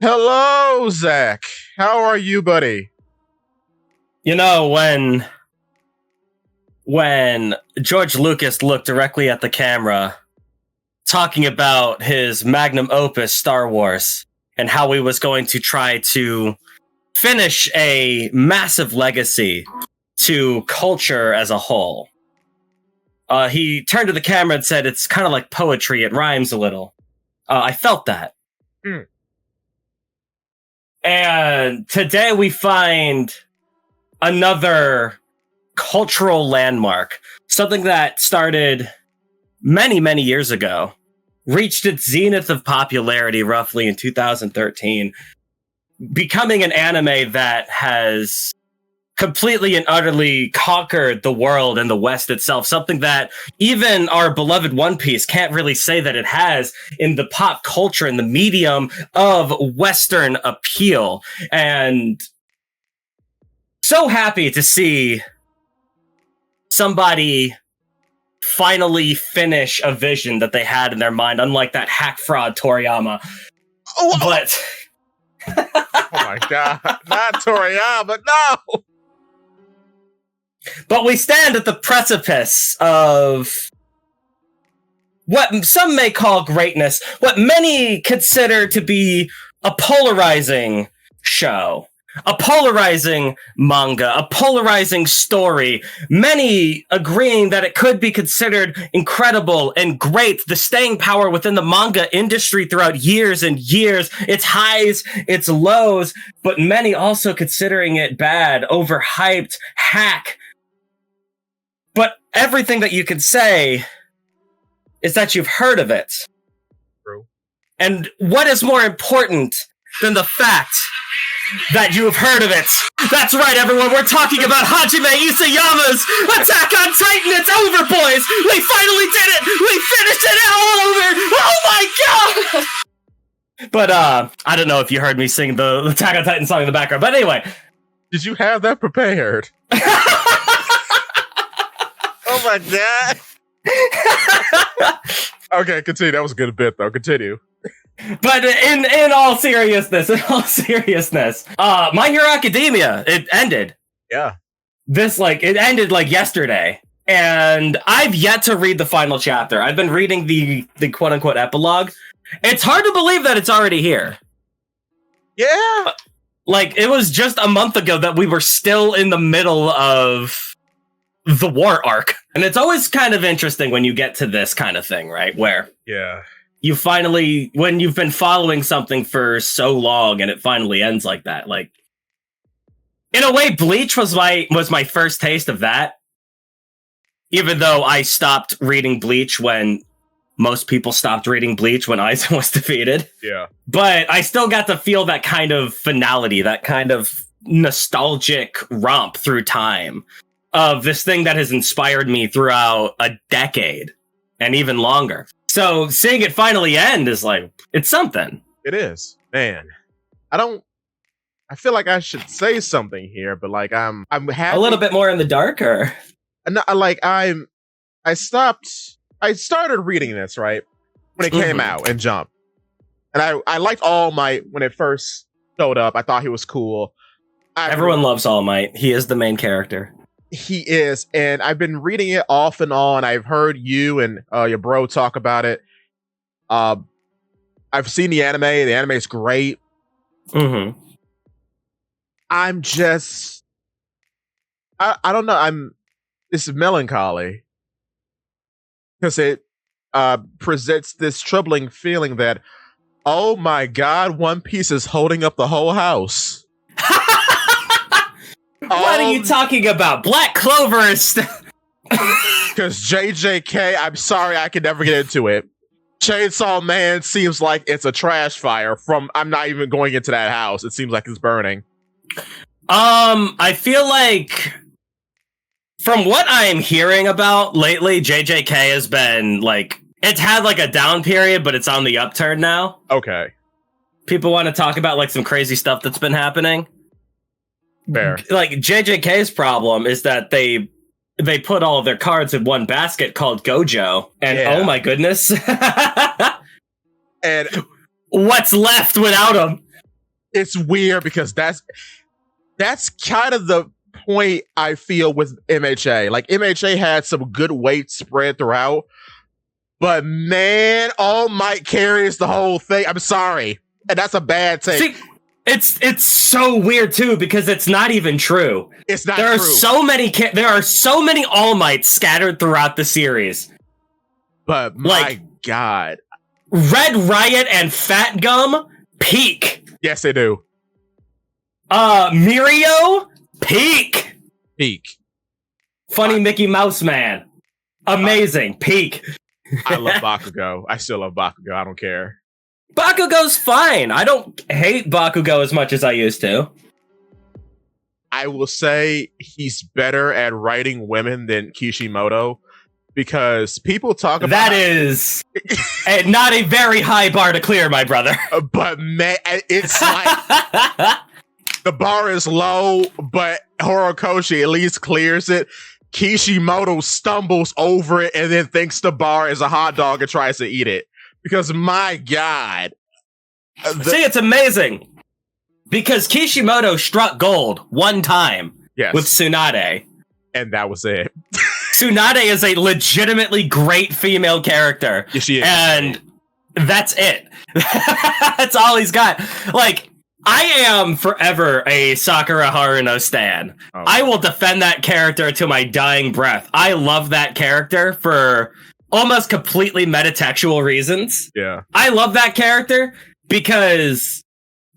Hello, Zakk. How are you, buddy? You know, when George Lucas looked directly at the camera, talking about his magnum opus, Star Wars, and how he was going to try to finish a massive legacy to culture as a whole. He turned to the camera and said, "It's kind of like poetry. It rhymes a little." I felt that. Mm. And today we find another cultural landmark, something that started many, many years ago, reached its zenith of popularity roughly in 2013, becoming an anime that has completely and utterly conquered the world and the West itself, something that even our beloved One Piece can't really say that it has in the pop culture and the medium of Western appeal. And so happy to see somebody finally finish a vision that they had in their mind, unlike that hack fraud Toriyama. But Oh my god, not Toriyama, no! But we stand at the precipice of what some may call greatness, what many consider to be a polarizing show, a polarizing manga, a polarizing story, many agreeing that it could be considered incredible and great, the staying power within the manga industry throughout years and years, its highs, its lows, but many also considering it bad, overhyped, hack. But everything that you can say is that you've heard of it. True. And what is more important than the fact that you have heard of it? That's right, everyone. We're talking about Hajime Isayama's Attack on Titan. It's over, boys. We finally did it. We finished it all over. Oh my god! But I don't know if you heard me sing the Attack on Titan song in the background. But anyway, Did you have that prepared? Oh my god! Okay, continue. That was a good bit, though. Continue. but in all seriousness, My Hero Academia, it ended. Yeah. It ended like yesterday. And I've yet to read the final chapter. I've been reading the quote unquote epilogue. It's hard to believe that it's already here. Yeah. Like, it was just a month ago that we were still in the middle of the war arc. And it's always kind of interesting when you get to this kind of thing, right? Where you finally, when you've been following something for so long and it finally ends like that. Like, in a way, Bleach was my first taste of that. Even though I stopped reading Bleach when most people stopped reading Bleach when Aizen was defeated. Yeah. But I still got to feel that kind of finality, that kind of nostalgic romp through time of this thing that has inspired me throughout a decade and even longer. So seeing it finally end is like, it's something. It is. Man. I feel like I should say something here, but like I'm happy. A little bit more in the dark, or? I started reading this, right? When it came out and Jump. And I liked All Might when it first showed up. I thought he was cool. Everyone loves All Might. He is the main character. He is. And I've been reading it off and on. I've heard you and your bro talk about it. I've seen the anime. The anime is great. Mm-hmm. I'm just... I don't know. It's melancholy. Because it presents this troubling feeling that, oh my god, One Piece is holding up the whole house. What are you talking about? Black Clover is... Because JJK, I'm sorry, I can never get into it. Chainsaw Man seems like it's a trash fire from... I'm not even going into that house. It seems like it's burning. I feel like... From what I'm hearing about lately, JJK has been, like... It's had, like, a down period, but it's on the upturn now. Okay. People want to talk about, like, some crazy stuff that's been happening. Fair. Like, JJK's problem is that they put all of their cards in one basket called Gojo. And, oh my goodness. And... What's left without them? It's weird because that's kind of the point I feel with MHA. Like MHA had some good weight spread throughout, but man, All Might carries the whole thing. I'm sorry, and that's a bad take. See, it's so weird too because it's not even true. It's not. There are true. there are so many All Mights scattered throughout the series. But my God, Red Riot and Fat Gum peak. Yes, they do. Mirio peak. Peak. Funny Mickey Mouse Man. Amazing. Peak. I love Bakugo. I still love Bakugo. I don't care. Bakugo's fine. I don't hate Bakugo as much as I used to. I will say he's better at writing women than Kishimoto because people talk about that is not a very high bar to clear, my brother. But man, it's like the bar is low, but Horikoshi at least clears it. Kishimoto stumbles over it and then thinks the bar is a hot dog and tries to eat it. Because my God. See, it's amazing. Because Kishimoto struck gold one time with Tsunade. And that was it. Tsunade is a legitimately great female character. Yes, she is. And that's it. That's all he's got. Like, I am forever a Sakura Haruno stan. Oh. I will defend that character to my dying breath. I love that character for almost completely metatextual reasons. Yeah. I love that character because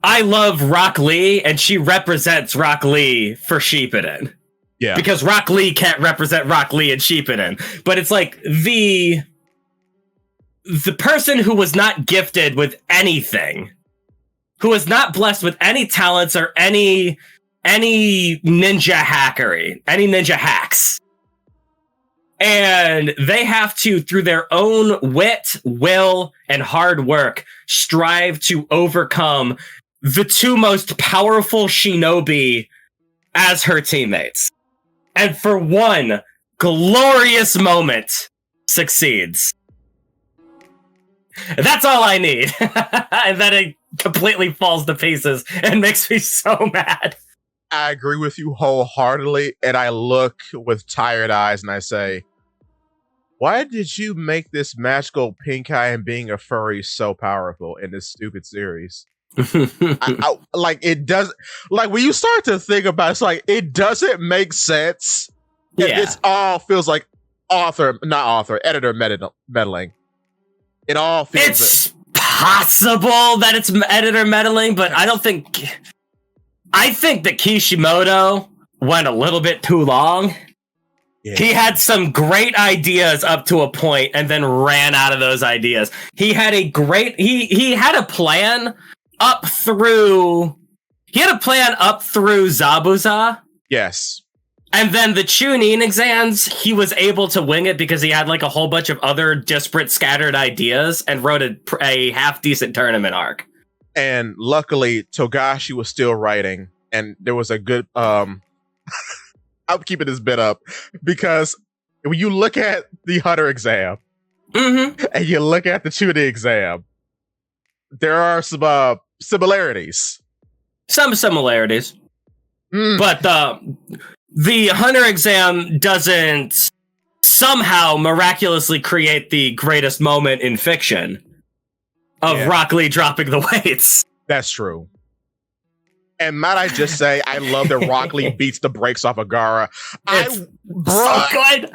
I love Rock Lee, and she represents Rock Lee for Shippuden. Yeah. Because Rock Lee can't represent Rock Lee in Shippuden. But it's like the person who was not gifted with anything, who was not blessed with any talents or any ninja hackery, any ninja hacks. And they have to, through their own wit, will, and hard work, strive to overcome the two most powerful shinobi as her teammates. And for one glorious moment, succeeds. That's all I need. And then it completely falls to pieces and makes me so mad. I agree with you wholeheartedly, and I look with tired eyes and I say, why did you make this magical pink eye and being a furry so powerful in this stupid series? Like, it does, like, when you start to think about it, it's like, it doesn't make sense. Yeah. This all feels like editor meddling. It all feels it's possible that it's editor meddling, but I think that Kishimoto went a little bit too long. Yeah. He had some great ideas up to a point and then ran out of those ideas. He had a plan up through Zabuza. Yes. And then the Chunin exams, he was able to wing it because he had like a whole bunch of other disparate, scattered ideas and wrote a half-decent tournament arc. And luckily, Togashi was still writing, and there was a good... I'm keeping this bit up, because when you look at the Hunter exam, and you look at the Chunin exam, there are some similarities. Some similarities. But the Hunter exam doesn't somehow miraculously create the greatest moment in fiction of Rock Lee dropping the weights. That's true. And might I just say, I love that Rock Lee beats the brakes off of Gaara. It's so good.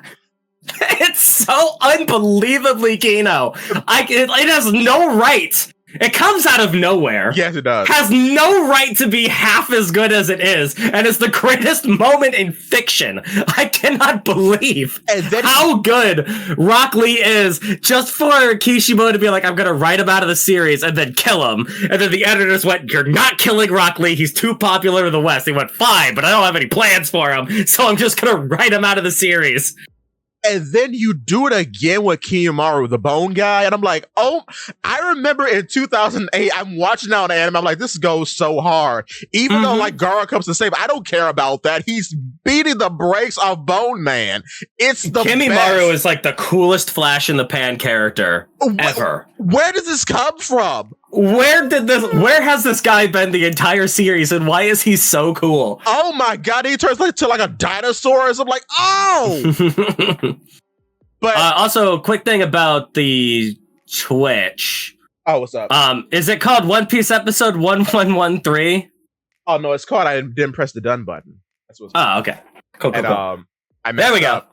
It's so unbelievably Kino. It has no right. It comes out of nowhere. Yes, it does. Has no right to be half as good as it is, and it's the greatest moment in fiction. I cannot believe how good Rock Lee is, just for Kishimoto to be like, I'm going to write him out of the series and then kill him. And then the editors went, you're not killing Rock Lee. He's too popular in the West. He went, fine, but I don't have any plans for him, so I'm just going to write him out of the series. And then you do it again with Kiyomaru, the bone guy. And I'm like, oh, I remember in 2008, I'm watching now an anime. I'm like, this goes so hard. Even though like Gaara comes to save, I don't care about that. He's beating the brakes off Bone Man. It's the Kiyomaru is like the coolest flash in the pan character ever. Where does this come from? Where has this guy been the entire series, and why is he so cool? Oh my god, he turns into like a dinosaur. I'm like, oh. But also, quick thing about the Twitch. Oh, what's up? Is it called One Piece episode 1113? Oh no, it's called. I didn't press the done button. That's what's. Oh, okay. Cool. And, cool. There we go.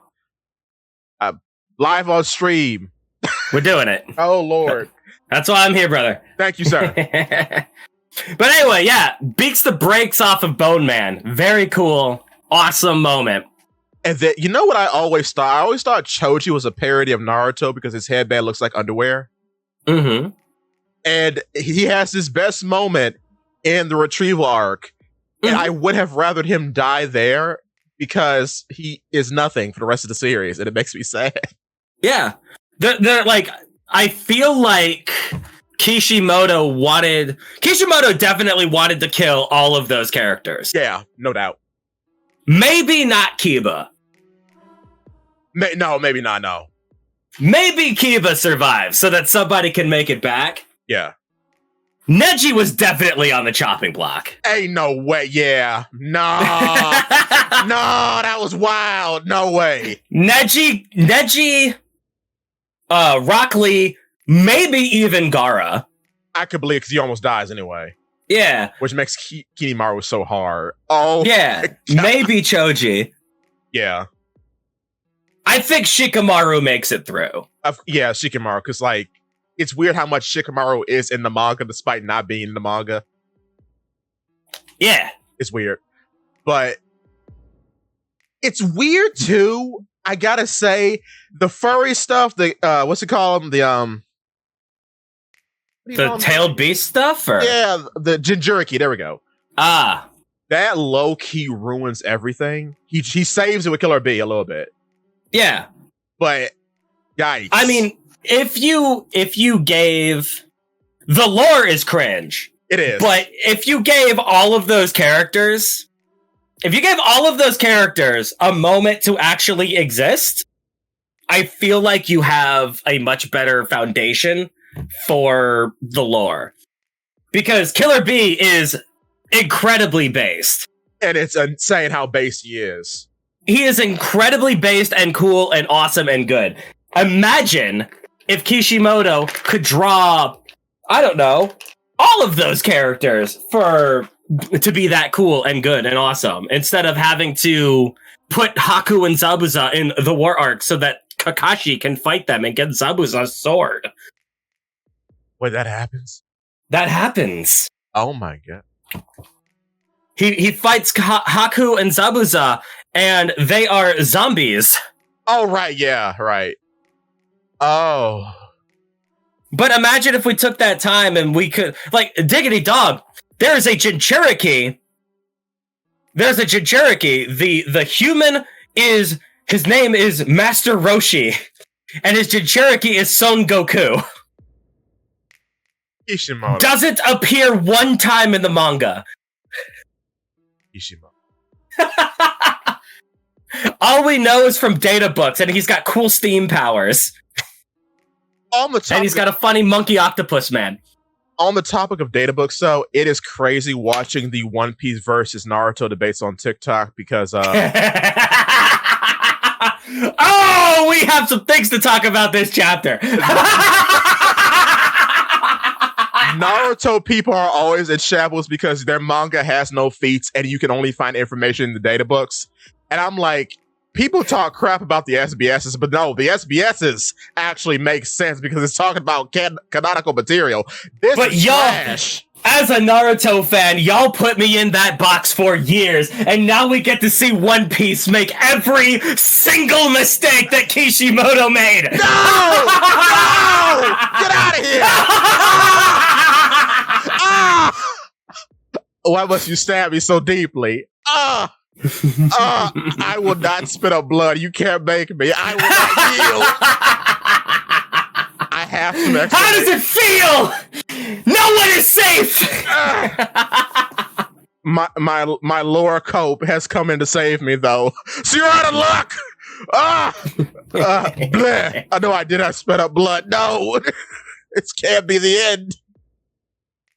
Live on stream. We're doing it. Oh Lord. That's why I'm here, brother. Thank you, sir. But anyway, yeah, beats the brakes off of Bone Man. Very cool, awesome moment. And then, you know what I always thought? I always thought Choji was a parody of Naruto because his headband looks like underwear. Mm-hmm. And he has his best moment in the retrieval arc. And I would have rathered him die there because he is nothing for the rest of the series. And it makes me sad. Yeah. They're like, I feel like Kishimoto definitely wanted to kill all of those characters. Yeah, no doubt. Maybe not Kiba. No, maybe not, no. Maybe Kiba survives so that somebody can make it back. Yeah. Neji was definitely on the chopping block. Ain't no way, yeah. No. No, that was wild. No way. Neji, Rock Lee, maybe even Gaara. I could believe because he almost dies anyway. Yeah. Which makes Kinemaro so hard. Oh. Yeah. Maybe Choji. Yeah. I think Shikamaru makes it through. Yeah, Shikamaru, because like it's weird how much Shikamaru is in the manga despite not being in the manga. Yeah. It's weird. But it's weird too. I gotta say, the furry stuff, the what's it called? The tailed beast stuff? Or? Yeah, the Jinchuriki, there we go. Ah. That low-key ruins everything. He saves it with Killer Bee a little bit. Yeah. But yikes. I mean, if you gave the lore is cringe. It is. But if you gave all of those characters a moment to actually exist, I feel like you have a much better foundation for the lore. Because Killer Bee is incredibly based. And it's insane how based he is. He is incredibly based and cool and awesome and good. Imagine if Kishimoto could draw, I don't know, all of those characters to be that cool and good and awesome, instead of having to put Haku and Zabuza in the war arc so that Kakashi can fight them and get Zabuza's sword. Wait, that happens? That happens. Oh my god. He fights Haku and Zabuza, and they are zombies. Oh, right, yeah, right. Oh. But imagine if we took that time and we could, like, diggity dog, there's a Jinchuriki. The human his name is Master Roshi, and his Jinchuriki is Son Goku. Kishimoto. Doesn't appear one time in the manga. Kishimoto. All we know is from data books, and he's got cool steam powers. And he's got a funny monkey octopus man. On the topic of data books, though, it is crazy watching the One Piece versus Naruto debates on TikTok because oh, we have some things to talk about this chapter. Naruto people are always in shambles because their manga has no feats and you can only find information in the data books. And I'm like, people talk crap about the SBSs, but no, the SBSs actually make sense because it's talking about canonical material. This is trash. As a Naruto fan, y'all put me in that box for years, and now we get to see One Piece make every single mistake that Kishimoto made. No! No! Get out of here! Why must you stab me so deeply? I will not spit up blood. You can't make me. I will not yield. I have some explanation. How does it feel? No one is safe. My lower cope has come in to save me, though. So you're out of luck. Bleh. I know I did. I spit up blood. No, it can't be the end.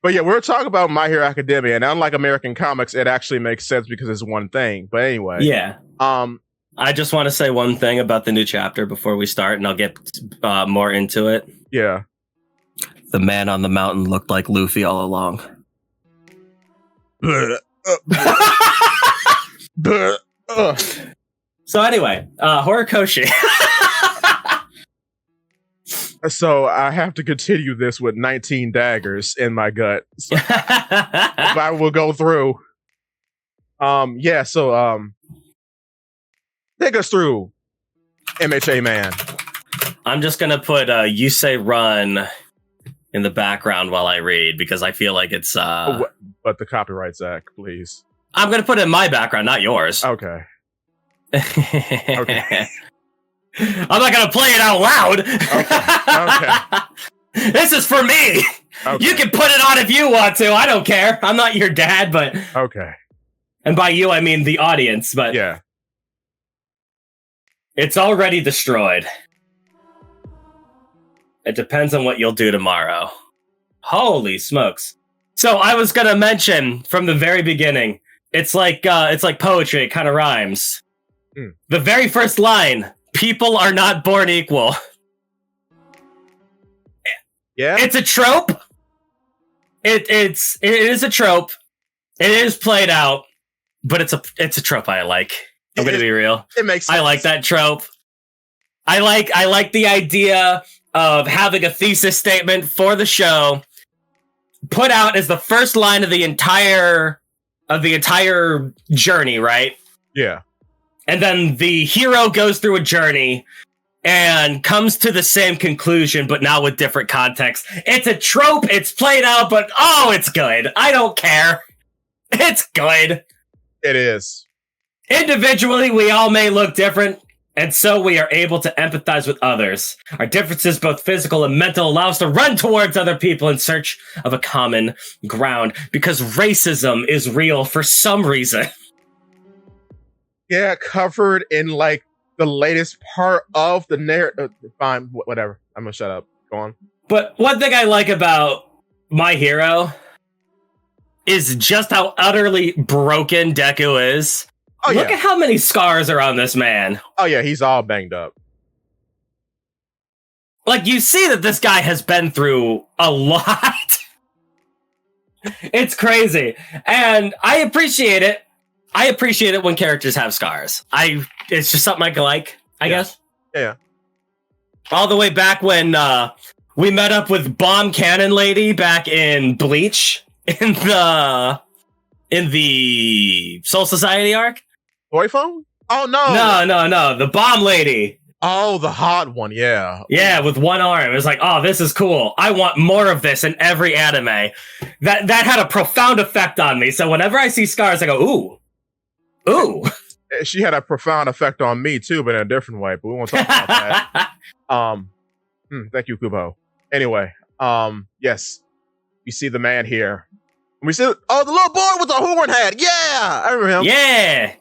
But yeah, we're talking about My Hero Academia, and unlike American comics, it actually makes sense because it's one thing. But anyway, Yeah. I just want to say one thing about the new chapter before we start, and I'll get more into it. Yeah. The man on the mountain looked like Luffy all along. So anyway, Horikoshi. So I have to continue this with 19 daggers in my gut. So I will go through. Take us through MHA Man. I'm just gonna put "You Say Run" in the background while I read because I feel like it's. But the copyright, Zakk, please. I'm gonna put it in my background, not yours. Okay. Okay. I'm not gonna play it out loud. Okay. This is for me. Okay. You can put it on if you want to. I don't care. I'm not your dad, but okay. And by you, I mean the audience. But yeah, it's already destroyed. It depends on what you'll do tomorrow. Holy smokes! So I was gonna mention from the very beginning. It's like poetry. It kind of rhymes. The very first line. People are not born equal. Yeah, it's a trope. It is a trope. It is played out, but it's a trope I like. I'm gonna be real. It makes sense. I like that trope. I like the idea of having a thesis statement for the show put out as the first line of the entire journey, right? Yeah. And then the hero goes through a journey and comes to the same conclusion, but now with different context. It's a trope, it's played out, but it's good. I don't care. It's good. It is. Individually, we all may look different, and so we are able to empathize with others. Our differences, both physical and mental, allow us to run towards other people in search of a common ground, because racism is real for some reason. Yeah, covered in like the latest part of the narrative. Fine, whatever. I'm gonna shut up. Go on. But one thing I like about My Hero is just how utterly broken Deku is. Look at how many scars are on this man. Oh yeah, he's all banged up. Like, you see that this guy has been through a lot. It's crazy. And I appreciate it. I appreciate it when characters have scars. It's just something I like, I guess. Yeah. All the way back when we met up with Bomb Cannon Lady back in Bleach in the Soul Society arc. Toy phone? Oh no. No. The Bomb Lady. Oh, the hot one, yeah. Yeah, with one arm. It was like, oh, this is cool. I want more of this in every anime. That had a profound effect on me. So whenever I see scars, I go, ooh. Ooh. She had a profound effect on me too, but in a different way. But we won't talk about that. Thank you, Kubo. Anyway, yes. You see the man here. We see the little boy with the horn hat. Yeah, I remember him. Yeah.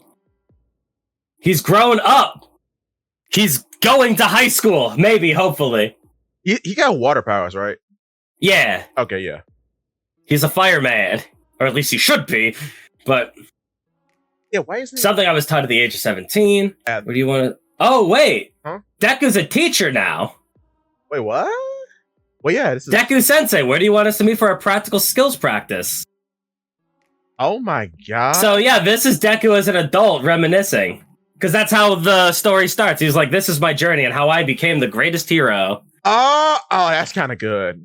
He's grown up. He's going to high school, maybe, hopefully. He got water powers, right? Yeah. Okay, yeah. He's a fireman, or at least he should be. But yeah, why is something I was taught at the age of 17? What do you want to... Oh, wait. Huh? Deku's a teacher now. Wait, what? Well, yeah, this is... Deku-sensei, where do you want us to meet for our practical skills practice? Oh my god. So, yeah, this is Deku as an adult reminiscing. Because that's how the story starts. He's like, this is my journey and how I became the greatest hero. Oh, that's kind of good.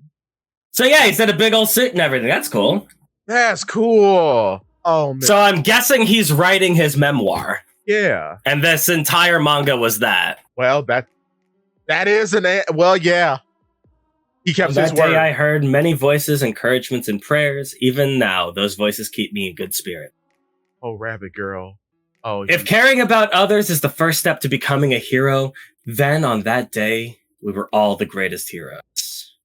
So, yeah, he's in a big old suit and everything. That's cool. That's cool. Oh, man. So I'm guessing he's writing his memoir. Yeah. And this entire manga was that. Well, that is well, yeah. He kept his word. That day I heard many voices, encouragements, and prayers. Even now, those voices keep me in good spirit. Oh, rabbit girl. Oh, if caring about others is the first step to becoming a hero, then on that day, we were all the greatest heroes.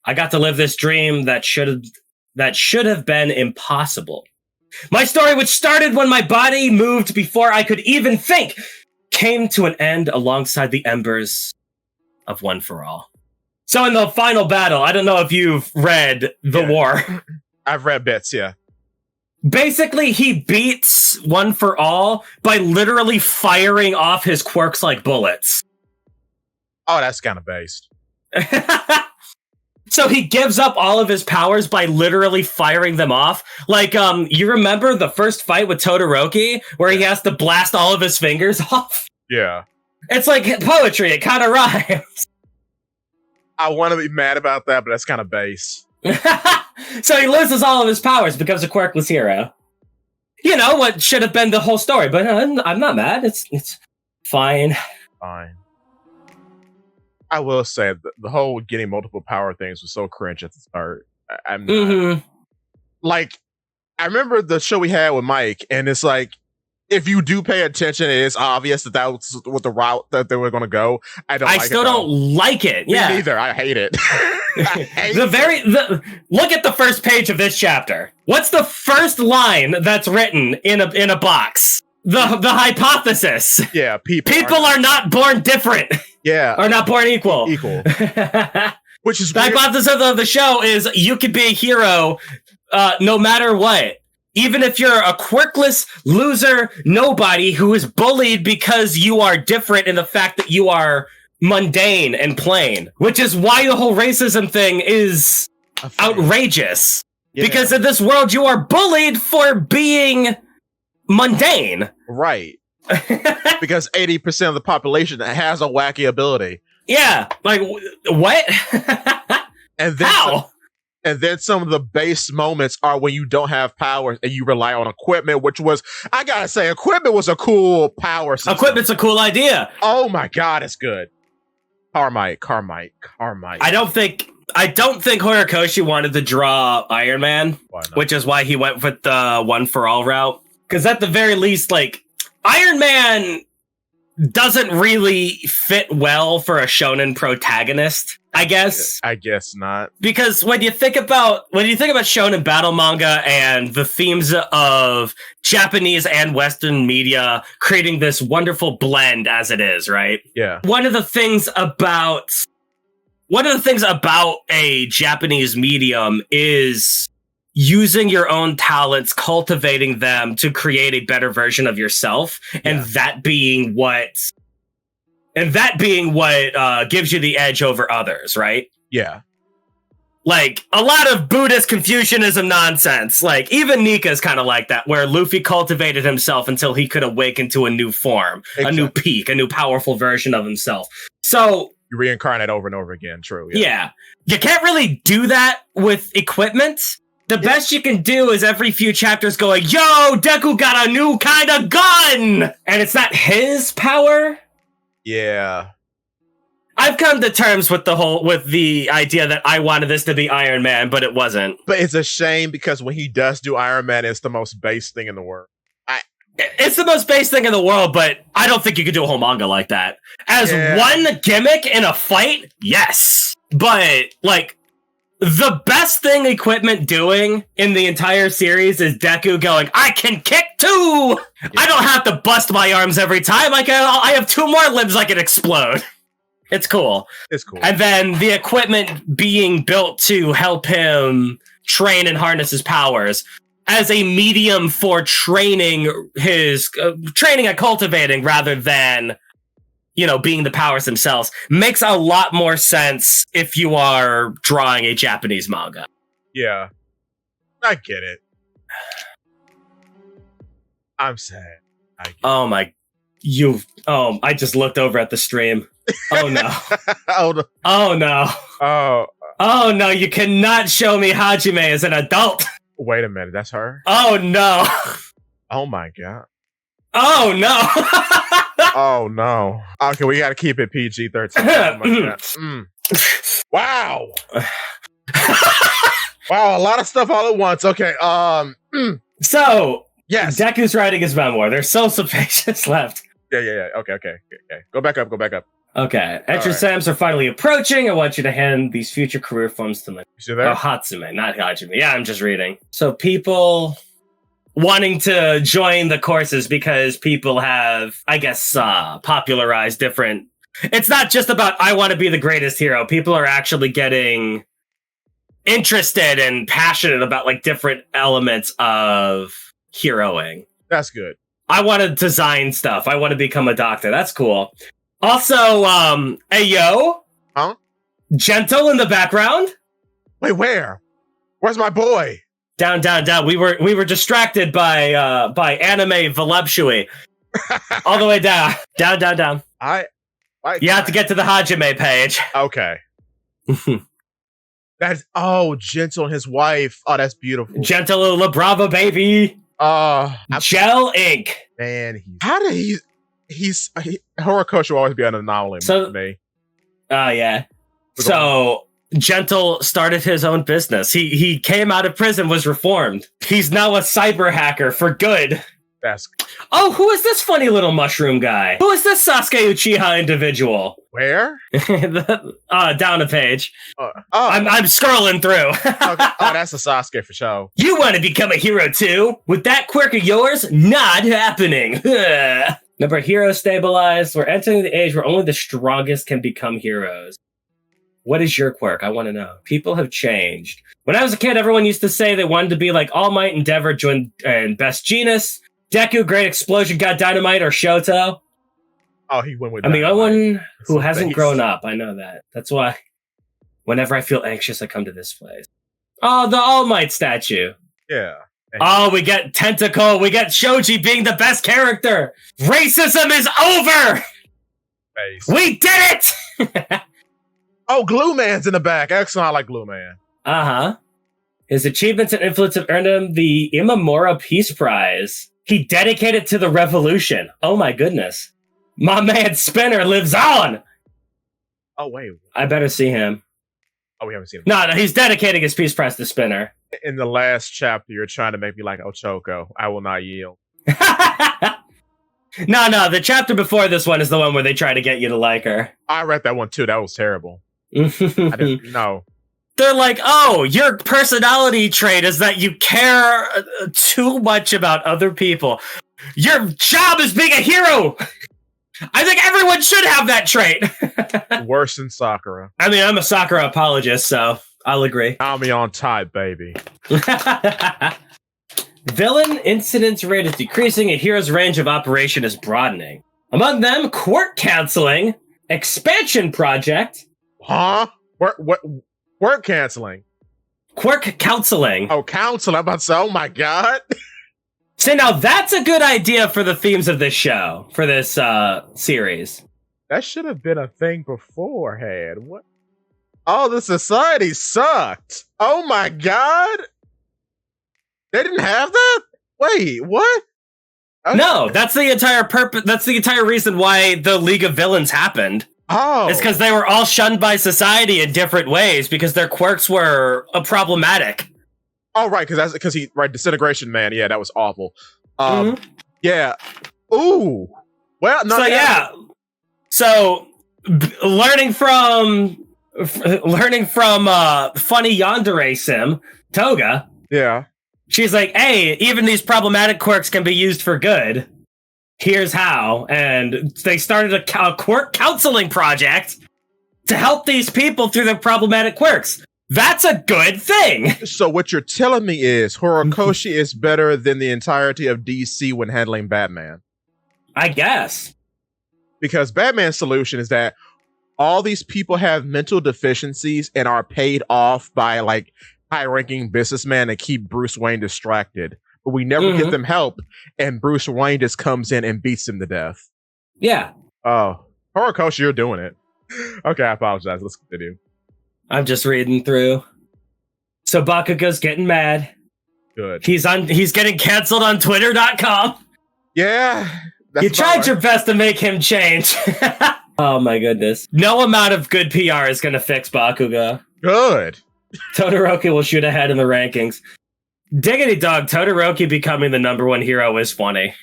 I got to live this dream that should have been impossible. My story, which started when my body moved before I could even think, came to an end alongside the embers of One for All. So in the final battle, I don't know if you've read The War. I've read bits, yeah. Basically, he beats One for All by literally firing off his quirks like bullets. Oh, that's kind of based. So he gives up all of his powers by literally firing them off. Like, you remember the first fight with Todoroki where he has to blast all of his fingers off? Yeah. It's like poetry. It kind of rhymes. I want to be mad about that, but that's kind of base. So he loses all of his powers, becomes a quirkless hero. You know, what should have been the whole story, but I'm not mad. It's fine. Fine. I will say the whole getting multiple power things was so cringe at the start. I'm not, like, I remember the show we had with Mike, and it's like, if you do pay attention, it is obvious that was what the route that they were going to go. I still don't like it. Yeah, me neither. I hate it. Look at the first page of this chapter. What's the first line that's written in a box? The hypothesis. Yeah, people are not born different. Yeah, are not born equal. Which is the hypothesis of the show is you could be a hero no matter what. Even if you're a quirkless loser nobody who is bullied because you are different in the fact that you are mundane and plain, which is why the whole racism thing is outrageous. Yeah. Because in this world, you are bullied for being mundane. Right. Because 80% of the population has a wacky ability. Yeah. Like, what? And then how? And then some of the base moments are when you don't have powers and you rely on equipment, which was, I gotta say, equipment was a cool power system. Equipment's a cool idea. Oh my god, it's good. Carmite. I don't think Horikoshi wanted to draw Iron Man, which is why he went with the One for All route. Because at the very least, like, Iron Man doesn't really fit well for a shonen protagonist, I guess. I guess not. Because when you think about shonen battle manga and the themes of Japanese and Western media creating this wonderful blend as it is, right? Yeah. One of the things about a Japanese medium is using your own talents, cultivating them to create a better version of yourself, and that being what gives you the edge over others, right? Yeah. Like, a lot of Buddhist Confucianism nonsense. Like, even Nika's kind of like that, where Luffy cultivated himself until he could awaken to a new form, a new peak, a new powerful version of himself. So you reincarnate over and over again, true. Yeah. You can't really do that with equipment. The best you can do is every few chapters going, yo, Deku got a new kind of gun! And it's not his power. Yeah. I've come to terms with the idea that I wanted this to be Iron Man, but it wasn't. But it's a shame because when he does do Iron Man, it's the most base thing in the world. It's the most base thing in the world, but I don't think you could do a whole manga like that. As one gimmick in a fight, yes. But, like, the best thing equipment doing in the entire series is Deku going, I can kick too! Yeah. I don't have to bust my arms every time. I have two more limbs I can explode. It's cool. It's cool. And then the equipment being built to help him train and harness his powers as a medium for training and cultivating rather than, being the powers themselves makes a lot more sense if you are drawing a Japanese manga. Yeah. I get it. I'm sad. I just looked over at the stream. Oh no. Oh no. Oh no, you cannot show me Hajime as an adult. Wait a minute, that's her? Oh no. Oh my god. Oh no. Oh no. Okay, we gotta keep it PG-13. Wow. Wow, a lot of stuff all at once. Okay. So yes. Deku's writing his memoir. There's still some pages left. Yeah. Okay. Go back up. Okay. Exams are finally approaching. I want you to hand these future career funds to me. You there? Oh, Hatsume, not Hajime. Yeah, I'm just reading. So people wanting to join the courses because people have, I guess, popularized different... It's not just about, I want to be the greatest hero. People are actually getting interested and passionate about like different elements of heroing. That's good. I want to design stuff. I want to become a doctor. That's cool. Also, hey yo, huh? Gentle in the background. Wait, where? Where's my boy? Down. We were distracted by anime voluptuary. All the way down. You have to get to the Hajime page. Okay. That's Gentle and his wife. Oh, that's beautiful. Gentle La Brava baby. Gel ink. Man, Horikoshi will always be an anomaly to me. Oh yeah. So Gentle started his own business. He came out of prison, was reformed. He's now a cyber hacker for good. Oh, who is this funny little mushroom guy? Who is this Sasuke Uchiha individual? Where? Down a page. I'm scrolling through. Okay. Oh, that's a Sasuke for sure. You want to become a hero too? With that quirk of yours, not happening. Remember, hero stabilized. We're entering the age where only the strongest can become heroes. What is your quirk? I want to know. People have changed. When I was a kid, everyone used to say they wanted to be like All Might, Endeavor, and Best Genus. Deku, Great Explosion, God Dynamite, or Shoto. Oh, he went with I'm the only one who hasn't grown up. I know that. That's why whenever I feel anxious, I come to this place. Oh, the All Might statue. Yeah. Oh, we get Tentacle. We get Shoji being the best character. Racism is over. We did it. Oh, Glue Man's in the back. Excellent. I like Glue Man. Uh-huh. His achievements and influence have earned him the Imamura Peace Prize. He dedicated to the revolution. Oh my goodness. My man Spinner lives on. Oh, wait. I better see him. Oh, we haven't seen him. No, he's dedicating his Peace Prize to Spinner. In the last chapter, you're trying to make me like Ochoko. I will not yield. No, the chapter before this one is the one where they try to get you to like her. I read that one too. That was terrible. I didn't know. They're like, oh, your personality trait is that you care too much about other people. Your job is being a hero. I think everyone should have that trait. Worse than Sakura. I mean, I'm a Sakura apologist, so I'll agree. I'll be on type, baby. Villain incidence rate is decreasing. A hero's range of operation is broadening. Among them, Quirk Counseling, Expansion Project. Huh? What? Work canceling. Quirk Counseling. Oh, counseling. I'm about to say, oh my God. See, now that's a good idea for the themes of this show, for this series. That should have been a thing beforehand. What? Oh, the society sucked. Oh my God. They didn't have that? Wait, what? Okay. No, that's the entire purpose. That's the entire reason why the League of Villains happened. Oh. It's because they were all shunned by society in different ways because their quirks were problematic. Oh, right, because Disintegration Man. Yeah, that was awful. Mm-hmm. Yeah. Ooh. Well, no. So yeah. So learning from funny yandere sim Toga. Yeah. She's like, hey, even these problematic quirks can be used for good. Here's how. And they started a quirk counseling project to help these people through their problematic quirks. That's a good thing. So what you're telling me is Horikoshi is better than the entirety of DC when handling Batman. I guess. Because Batman's solution is that all these people have mental deficiencies and are paid off by like high-ranking businessmen to keep Bruce Wayne distracted. But we never get them help, and Bruce Wayne just comes in and beats him to death. Yeah. Oh, Horikoshi, you're doing it. Okay, I apologize. Let's continue. I'm just reading through. So Bakugo's getting mad. Good. He's getting canceled on Twitter.com. Yeah. You tried your best to make him change. Oh my goodness. No amount of good PR is going to fix Bakugo. Good. Todoroki will shoot ahead in the rankings. Diggity dog, Todoroki becoming the #1 hero is funny.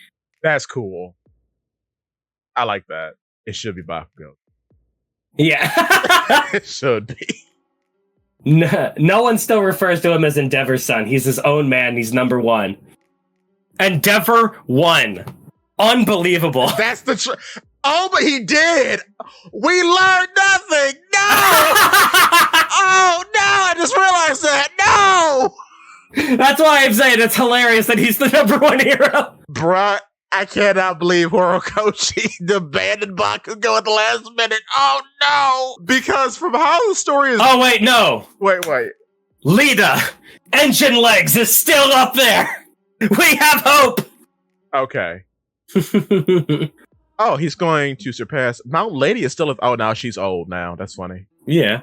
That's cool. I like that. It should be Bakugo. Yeah. It should be. No one still refers to him as Endeavor's son. He's his own man. He's #1. Endeavor 1. Unbelievable. That's the Oh, but he did. We learned nothing. No. Oh no! I just realized that. No. That's why I'm saying it's hilarious that he's the number one hero. Bruh, I cannot believe Horikoshi abandoned Bakugo at the last minute. Oh no! Because from how the story is. Oh wait, no. Wait. Lita, Engine Legs is still up there. We have hope. Okay. Oh, he's going to surpass Mount Lady is still. Oh, now she's old. Now that's funny. Yeah.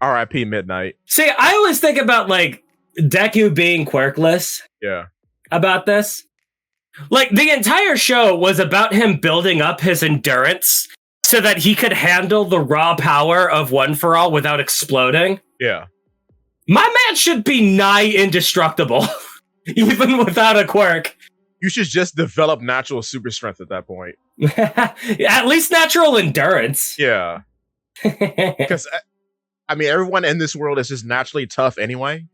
R.I.P. Midnight. See, I always think about like Deku being quirkless. Yeah. About this, like the entire show was about him building up his endurance so that he could handle the raw power of One for All without exploding. Yeah. My man should be nigh indestructible, even without a quirk. You should just develop natural super strength at that point. At least natural endurance. Yeah. Because, I mean, everyone in this world is just naturally tough anyway.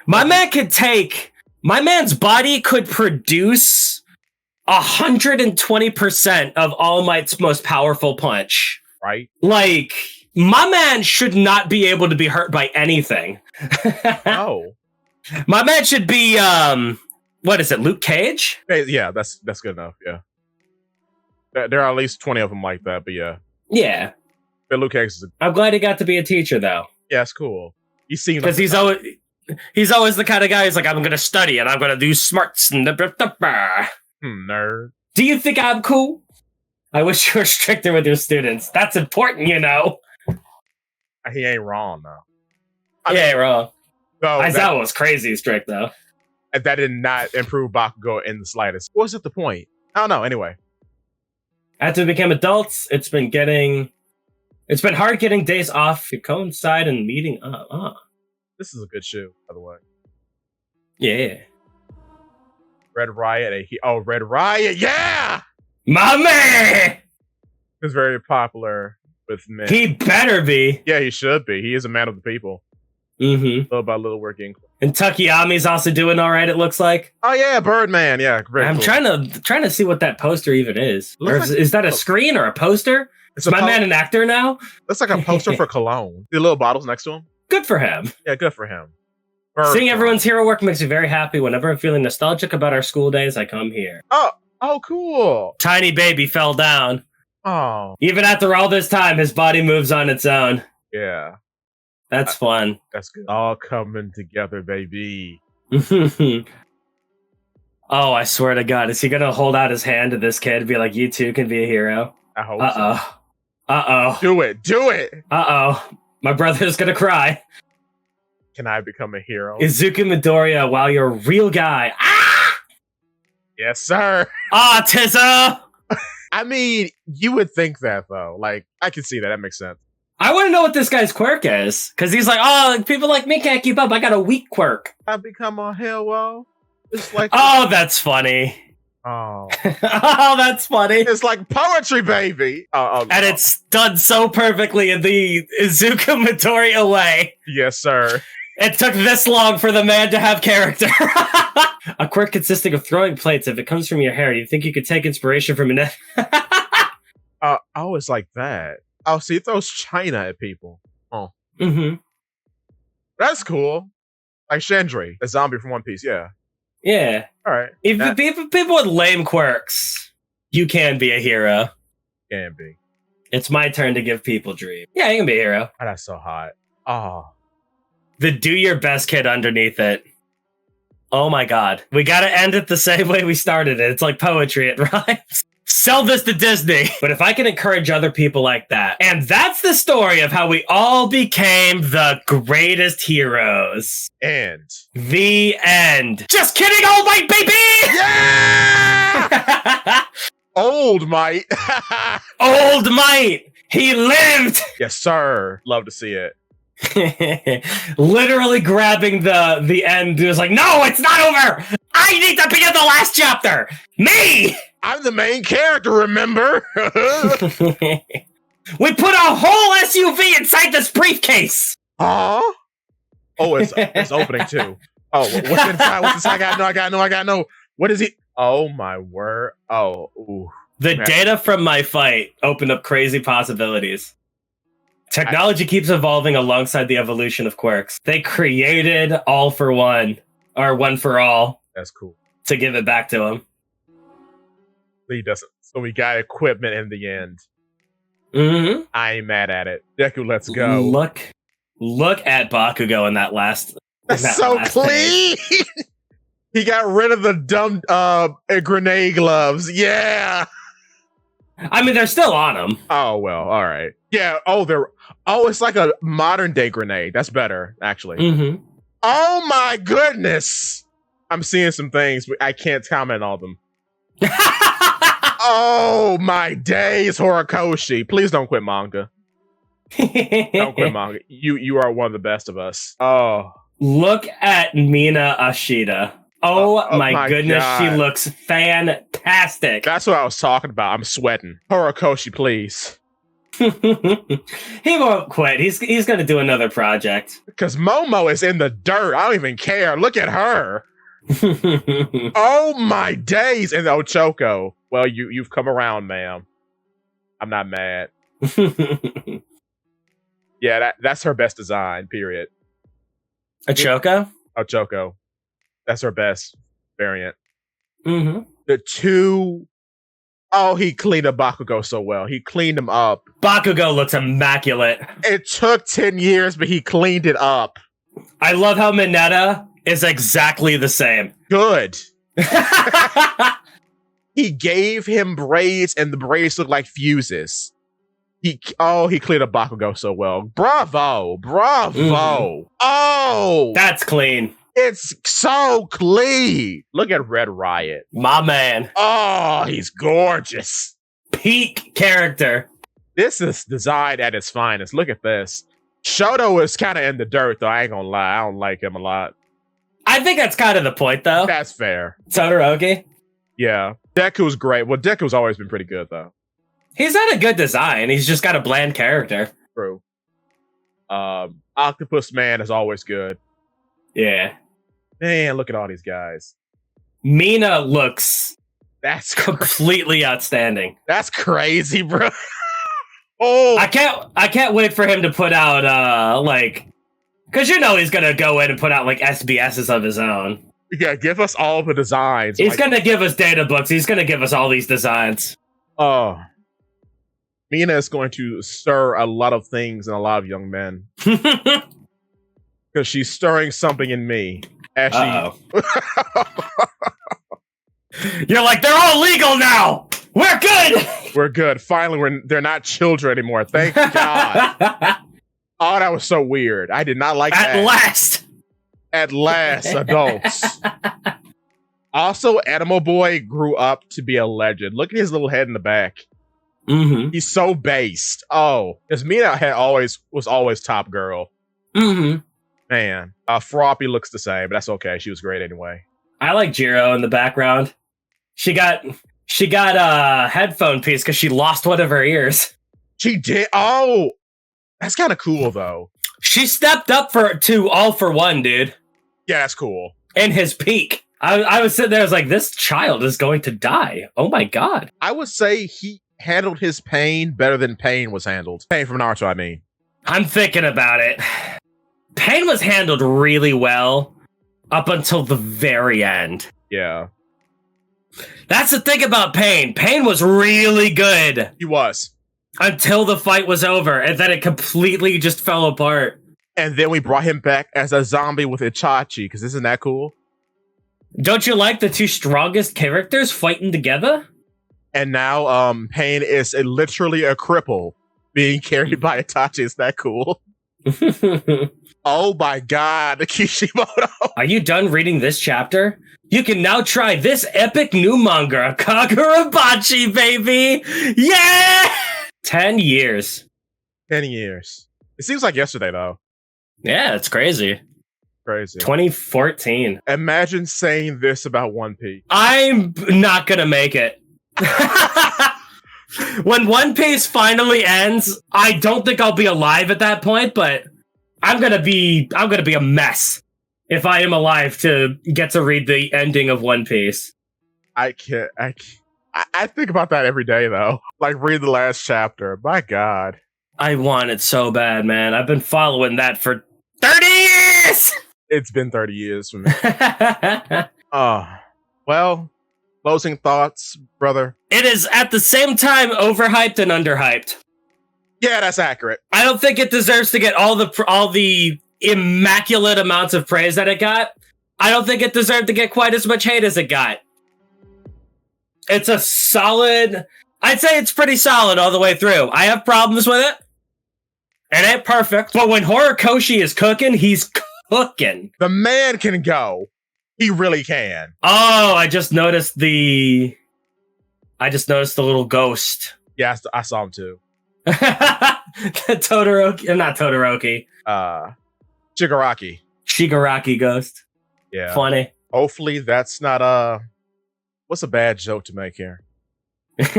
My man's body could produce 120% of All Might's most powerful punch. Right? Like, my man should not be able to be hurt by anything. No. My man should be, what is it, Luke Cage? Hey, yeah, that's good enough, yeah. There are at least 20 of them like that, but yeah. Yeah. But Luke Cage is I'm glad he got to be a teacher, though. yeah, it's cool. You see, because he's always the kind of guy who's like, I'm going to study and I'm going to do smarts. And nerd. Do you think I'm cool? I wish you were stricter with your students. That's important, you know. He ain't wrong, though. He ain't wrong. No, Aizawa was crazy strict, though. That did not improve Bakugo in the slightest. What was it the point? I don't know, anyway. After we became adults, it's been hard getting days off to coincide and meeting up. This is a good shoe, by the way. Yeah. Red Riot. Red Riot, yeah! My man! He's very popular with men. He better be. Yeah, he should be. He is a man of the people. Mm-hmm. Little by little working. And Takayami's also doing all right, it looks like. Oh, yeah, Birdman. Yeah, very I'm cool. trying to see what that poster even is. Or is that a screen or a poster? Is my man an actor now? That's like a poster for Cologne. The little bottles next to him. Good for him. Yeah, good for him. Seeing everyone's hero work makes me very happy. Whenever I'm feeling nostalgic about our school days, I come here. Oh, cool. Tiny baby fell down. Oh. Even after all this time, his body moves on its own. Yeah. That's fun. That's good. All coming together, baby. Oh, I swear to God. Is he going to hold out his hand to this kid and be like, you too can be a hero? I hope so. Uh-oh. Do it. Uh-oh. My brother's going to cry. Can I become a hero? Izuku Midoriya, while you're a real guy. Ah! Yes, sir. Autism! I mean, you would think that, though. Like, I can see that. That makes sense. I want to know what this guy's quirk is. Because he's like, oh, people like me can't keep up. I got a weak quirk. I become a hero. It's like... Oh, that's funny. Oh. Oh, that's funny. It's like poetry, baby. And it's done so perfectly in the Izuku Midoriya way. Yes, sir. It took this long for the man to have character. A quirk consisting of throwing plates. If it comes from your hair, do you think you could take inspiration from it? Oh, it's like that. Oh, so he throws China at people. Oh. Mm-hmm. That's cool. Like Chandri, a zombie from One Piece, yeah. Yeah. All right. If people with lame quirks, you can be a hero. Can be. It's my turn to give people dreams. Yeah, you can be a hero. Oh, that's so hot. Oh. The do your best kid underneath it. Oh my God. We gotta end it the same way we started it. It's like poetry, it rhymes. Sell this to Disney. But if I can encourage other people like that, and that's the story of how we all became the greatest heroes. And the end. Just kidding, All Might, baby! Yeah! Old Might. Old Might. He lived. Yes, sir. Love to see it. Literally grabbing the end. He was like, no, it's not over. I need to be in the last chapter. Me. I'm the main character, remember? We put a whole SUV inside this briefcase. Huh? Oh, it's opening too. Oh, what's inside? What's inside? I gotta know. What is he? Oh my word. Oh, ooh. The data from my fight opened up crazy possibilities. Technology keeps evolving alongside the evolution of quirks. They created All for One, or One for All. That's cool. To give it back to him. He doesn't. So we got equipment in the end. Mm-hmm. I ain't mad at it. Deku, let's go. Look at Bakugo in that last. That's so clean. He got rid of the dumb grenade gloves. Yeah. I mean, they're still on him. Oh well, all right. Yeah. It's like a modern day grenade. That's better, actually. Mm-hmm. Oh my goodness! I'm seeing some things, but I can't comment on them. Oh my days, Horikoshi! Please don't quit manga. Don't quit manga. You are one of the best of us. Oh, look at Mina Ashida. Oh my goodness, God. She looks fantastic. That's what I was talking about. I'm sweating. Horikoshi, please. He won't quit. He's going to do another project. Because Momo is in the dirt. I don't even care. Look at her. Oh my days. And Ochoko. Well, you've come around, ma'am. I'm not mad. Yeah, that's her best design, period. Ochoko? Ochoko. That's her best variant. Mm-hmm. The two... Oh, he cleaned up Bakugo so well. He cleaned him up. Bakugo looks immaculate. It took 10 years, but he cleaned it up. I love how Mineta is exactly the same. Good. He gave him braids, and the braids look like fuses. He cleaned up Bakugo so well. Bravo. Mm-hmm. Oh! That's clean. It's so clean. Look at Red Riot. My man. Oh, he's gorgeous. Peak character. This is design at its finest. Look at this. Shoto is kind of in the dirt, though. I ain't gonna lie. I don't like him a lot. I think that's kind of the point, though. That's fair. Todoroki? Yeah. Deku's great. Well, Deku's always been pretty good, though. He's had a good design. He's just got a bland character. True. Octopus Man is always good. Yeah. Man, look at all these guys. Mina looks that's completely outstanding. That's crazy, bro. Oh, I can't wait for him to put out because he's gonna go in and put out like SBSs of his own. Yeah, give us all the designs. He's gonna give us data books. He's gonna give us all these designs. Oh, Mina is going to stir a lot of things in a lot of young men because she's stirring something in me. You're like, they're all legal now. We're good. We're good. Finally, they're not children anymore. Thank God. Oh, that was so weird. I did not like that. At last, adults. Also, Animal Boy grew up to be a legend. Look at his little head in the back. Mm-hmm. He's so based. Oh, because Mina was always top girl. Mm-hmm. Man, Froppy looks the same, but that's okay. She was great anyway. I like Jiro in the background. She got a headphone piece because she lost one of her ears. She did. Oh, that's kind of cool though. She stepped up to All for One, dude. Yeah, that's cool. In his peak, I was sitting there. I was like, this child is going to die. Oh my God. I would say he handled his pain better than Pain was handled. Pain from Naruto, I mean. I'm thinking about it. Pain was handled really well up until the very end. Yeah. That's the thing about Pain. Pain was really good. He was. Until the fight was over, and then it completely just fell apart. And then we brought him back as a zombie with Itachi, because isn't that cool? Don't you like the two strongest characters fighting together? And now Pain is literally a cripple being carried by Itachi. Is that cool? Oh my God, Kishimoto. Are you done reading this chapter? You can now try this epic new manga, Kagurabachi, baby! Yeah! 10 years. 10 years. It seems like yesterday, though. Yeah, it's crazy. Crazy. 2014. Imagine saying this about One Piece. I'm not gonna make it. When One Piece finally ends, I don't think I'll be alive at that point, but I'm gonna be a mess if I am alive to get to read the ending of One Piece. I can't. I think about that every day though. Like read the last chapter. My God. I want it so bad, man. I've been following that for 30 years. It's been 30 years for me. Well, closing thoughts, brother. It is at the same time overhyped and underhyped. Yeah, that's accurate. I don't think it deserves to get all the immaculate amounts of praise that it got. I don't think it deserved to get quite as much hate as it got. It's a solid... I'd say it's pretty solid all the way through. I have problems with it. It ain't perfect. But when Horikoshi is cooking, he's cooking. The man can go. He really can. Oh, I just noticed the little ghost. Yeah, I saw him too. Todoroki, not Todoroki. Shigaraki. Shigaraki ghost. Yeah. Funny. Hopefully that's not what's a bad joke to make here? It's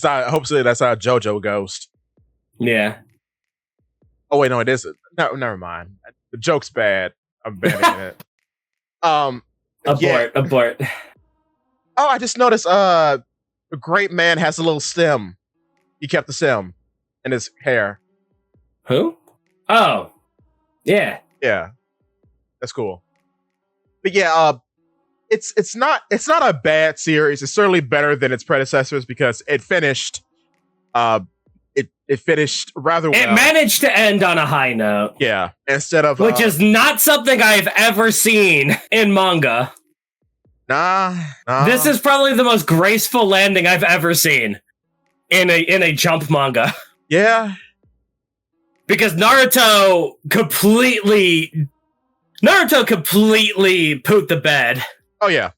not. Hopefully that's not a JoJo ghost. Yeah. Oh wait, no, it isn't. No, never mind. The joke's bad. I'm banning it. Abort. Oh, I just noticed. The great man has a little stem. He kept the stem in his hair. Who? Oh, yeah. That's cool. But yeah, it's not a bad series. It's certainly better than its predecessors because it finished. It finished rather well. It managed to end on a high note. Yeah, instead of which is not something I've ever seen in manga. Nah. This is probably the most graceful landing I've ever seen in a Jump manga. Yeah, because Naruto completely pooped the bed. Oh yeah.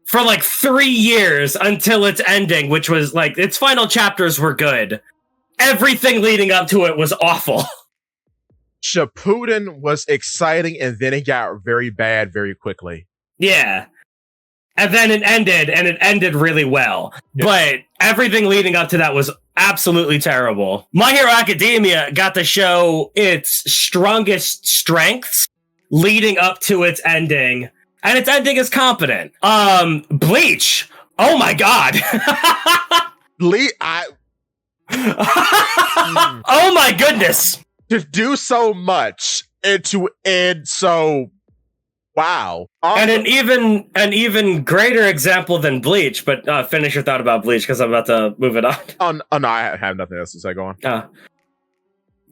For like 3 years until its ending, which was like its final chapters were good. Everything leading up to it was awful. Shippuden was exciting, and then it got very bad very quickly. Yeah. And then it ended really well. Yeah. But everything leading up to that was absolutely terrible. My Hero Academia got to show its strongest strengths leading up to its ending. And its ending is competent. Bleach. Oh my God. Oh my goodness. To do so much and to end so wow. And an even greater example than Bleach, but finish your thought about Bleach because I'm about to move it on. Oh no, I have nothing else to say. Go on.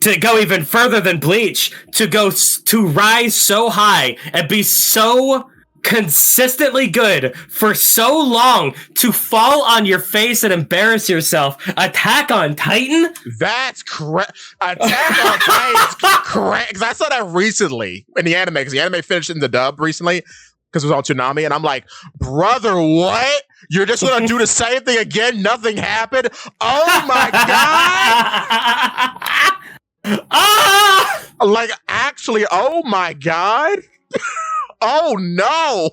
To go even further than Bleach, to rise so high and be so consistently good for so long, to fall on your face and embarrass yourself. Attack on Titan? That's correct. Attack on Titan is correct. Because I saw that recently in the anime, because the anime finished in the dub recently, because it was on Toonami, and I'm like, brother, what? You're just gonna do the same thing again? Nothing happened? Oh my God! Like, actually, oh my God! Oh no!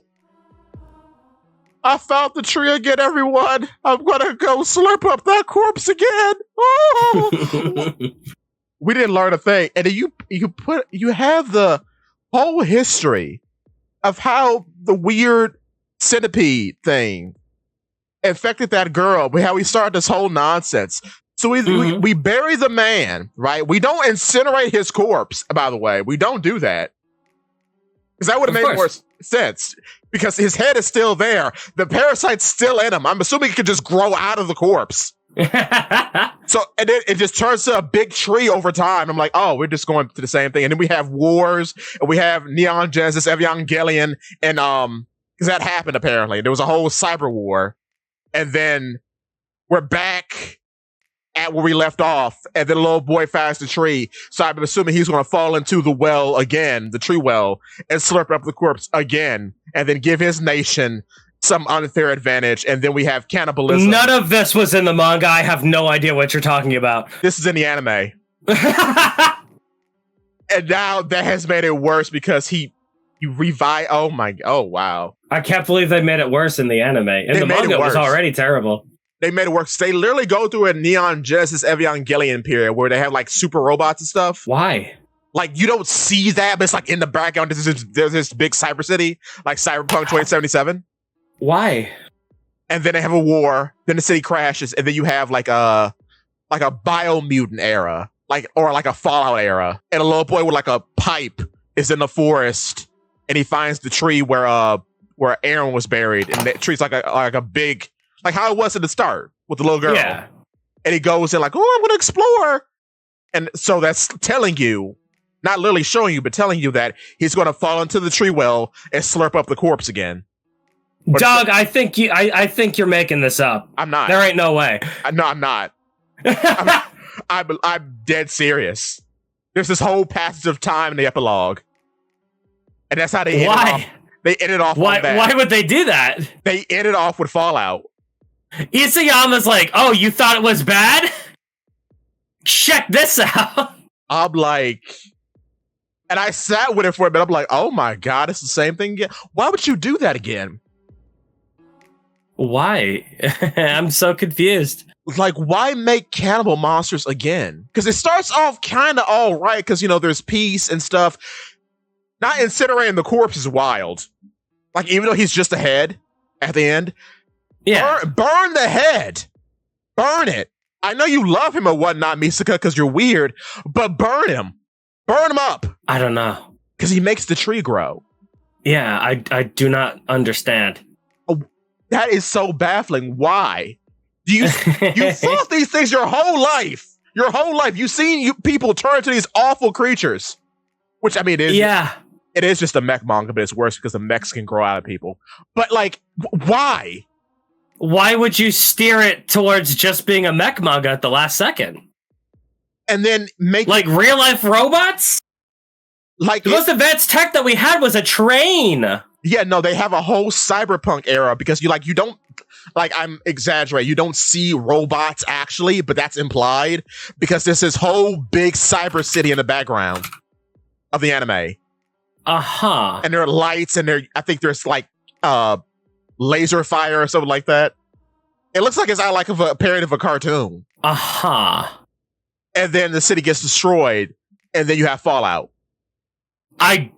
I found the tree again, everyone. I'm gonna go slurp up that corpse again. Oh! We didn't learn a thing, and then you have the whole history of how the weird centipede thing affected that girl. How we started this whole nonsense. So we bury the man, right? We don't incinerate his corpse. By the way, we don't do that. Because that would have made more sense. Because his head is still there. The parasite's still in him. I'm assuming it could just grow out of the corpse. So, and then it just turns to a big tree over time. I'm like, oh, we're just going to the same thing. And then we have wars, and we have Neon Genesis Evangelion, and because that happened apparently. There was a whole cyber war. And then we're back at where we left off, and then a little boy finds the tree. So I'm assuming he's going to fall into the well again, the tree well, and slurp up the corpse again, and then give his nation some unfair advantage. And then we have cannibalism. None of this was in the manga. I have no idea what you're talking about. This is in the anime. And now that has made it worse because he revive. Oh wow! I can't believe they made it worse in the anime. In the manga, it was already terrible. They made it work. They literally go through a Neon Genesis Evangelion period where they have like super robots and stuff. Why? Like, you don't see that, but it's like in the background. There's this big cyber city, like Cyberpunk 2077. Why? And then they have a war. Then the city crashes, and then you have like a biomutant era, or like a Fallout era. And a little boy with like a pipe is in the forest, and he finds the tree where Aaron was buried, and that tree's like a big, like how it was at the start with the little girl. Yeah. And he goes in like, oh, I'm gonna explore. And so that's telling you, not literally showing you, but telling you that he's gonna fall into the tree well and slurp up the corpse again. Doug, I think you're making this up. I'm not. There ain't no way. No, I'm not. I'm dead serious. There's this whole passage of time in the epilogue, and that's how they end it off. They end it off. Why would they do that? They end it off with Fallout. Isayama's like, oh, you thought it was bad? Check this out. I'm like, and I sat with it for a minute. I'm like, oh my god, it's the same thing again. Why would you do that again? Why? I'm so confused. Like, why make cannibal monsters again? Because it starts off kind of all right, because, there's peace and stuff. Not incinerating the corpse is wild. Like, even though he's just a head at the end. Yeah. Burn the head. Burn it. I know you love him or whatnot, Misaka, because you're weird, but burn him. Burn him up. I don't know. Because he makes the tree grow. Yeah, I do not understand. That is so baffling. Why? You thought these things your whole life. Your whole life. You've seen people turn into these awful creatures. Which, I mean, it is just a mech manga, but it's worse because the mechs can grow out of people. But, like, why? Why would you steer it towards just being a mech manga at the last second? And then make... Like, real-life robots? Like, the most advanced tech that we had was a train! Yeah, no, they have a whole cyberpunk era because you don't... Like, I'm exaggerating. You don't see robots, actually, but that's implied because there's this whole big cyber city in the background of the anime. Uh-huh. And there are lights, and I think there's, like, laser fire or something like that. It looks like it's out like a parody of a cartoon. Uh-huh. And then the city gets destroyed, and then you have Fallout. I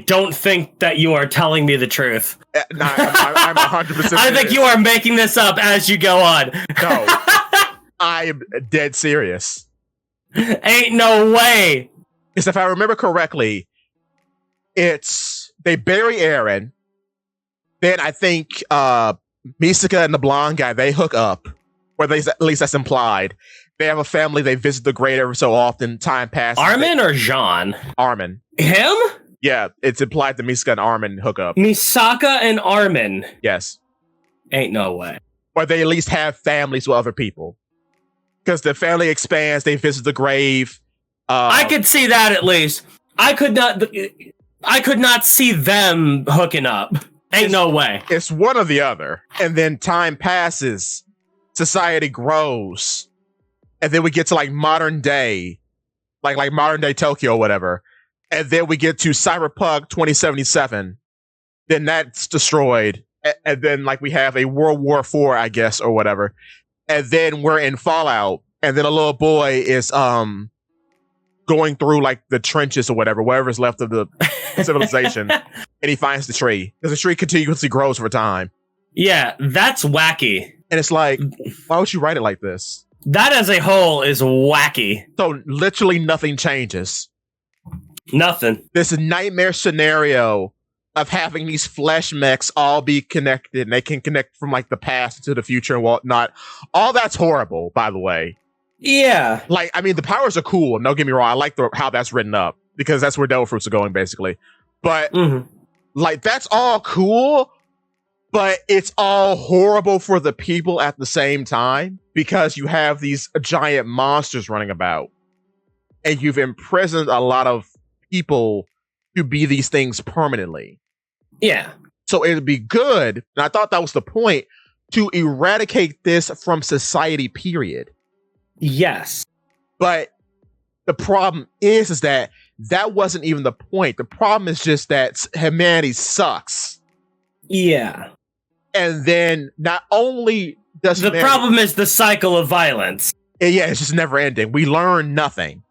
don't think that you are telling me the truth. No, I'm 100%. I think you are making this up as you go on. No, I am dead serious. Ain't no way. Because if I remember correctly, they bury Aaron. Then I think Misaka and the blonde guy, they hook up. Or at least that's implied. They have a family. They visit the grave every so often. Time passes. Armin or Jean? Armin. Him? Yeah, it's implied that Misaka and Armin hook up. Misaka and Armin? Yes. Ain't no way. Or they at least have families with other people. Because the family expands. They visit the grave. I could see that at least. I could not see them hooking up. Ain't no way. It's one or the other. And then time passes. Society grows. And then we get to like modern day. Like modern day Tokyo or whatever. And then we get to Cyberpunk 2077. Then that's destroyed. And then like we have a World War IV, I guess, or whatever. And then we're in Fallout. And then a little boy is going through like the trenches or whatever's left of the civilization. And he finds the tree. Because the tree continuously grows over time. Yeah, that's wacky. And it's like, why would you write it like this? That as a whole is wacky. So literally nothing changes. Nothing. This nightmare scenario of having these flesh mechs all be connected, and they can connect from like the past to the future and whatnot. All that's horrible, by the way. Yeah. Like, I mean, the powers are cool. And don't get me wrong. I like how that's written up because that's where Devil Fruits are going, basically. But like, that's all cool, but it's all horrible for the people at the same time because you have these giant monsters running about, and you've imprisoned a lot of people to be these things permanently. Yeah. So it'd be good, and I thought that was the point, to eradicate this from society, period. Yes. But the problem is that wasn't even the point. The problem is just that humanity sucks. Yeah. And then not only does the problem is the cycle of violence. Yeah, it's just never ending. We learn nothing.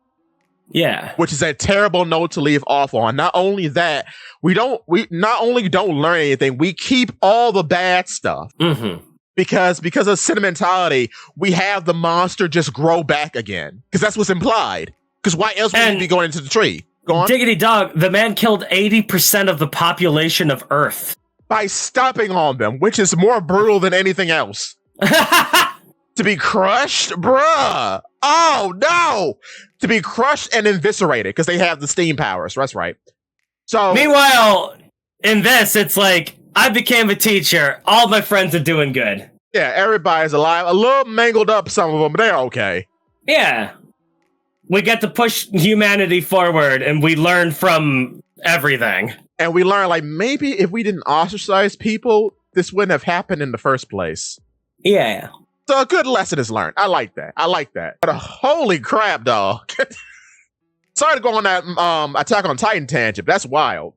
Yeah. which is a terrible note to leave off on. Not only that, we not only don't learn anything, we keep all the bad stuff. Mm-hmm. Because of sentimentality, we have the monster just grow back again. Because that's what's implied. Because why else would he be going into the tree? Go on. Diggity dog, the man killed 80% of the population of Earth. By stomping on them, which is more brutal than anything else. To be crushed? Bruh. Oh, no. To be crushed and eviscerated, because they have the steam powers. That's right. So, meanwhile, in this, it's like, I became a teacher. All my friends are doing good. Yeah, everybody's alive. A little mangled up, some of them, but they're okay. Yeah. We get to push humanity forward, and we learn from everything. And we learn, like, maybe if we didn't ostracize people, this wouldn't have happened in the first place. Yeah. So a good lesson is learned. I like that. But holy crap, dog. Sorry to go on that Attack on Titan tangent. That's wild.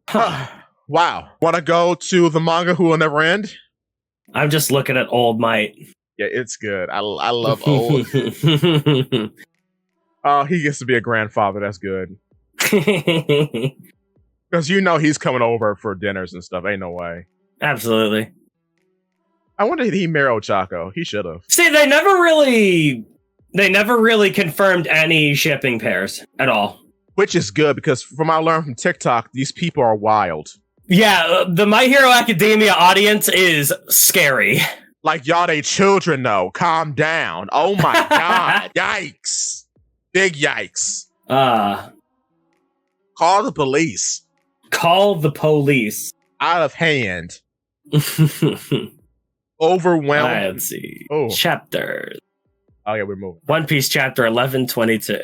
Wow. Want to go to the manga Who Will Never End? I'm just looking at Old Might. Yeah, it's good. I love Old. Oh, he gets to be a grandfather. That's good. Because he's coming over for dinners and stuff. Ain't no way. Absolutely. I wonder if he married Chaco. He should have. See, they never really confirmed any shipping pairs at all. Which is good, because from what I learned from TikTok, these people are wild. Yeah, the My Hero Academia audience is scary. Like, y'all, they children, though. Calm down. Oh my god. Yikes. Big yikes. Call the police. Call the police. Out of hand. Overwhelmed. Let's see. Oh. Chapters. Oh, yeah, we're moving. One Piece chapter 1122.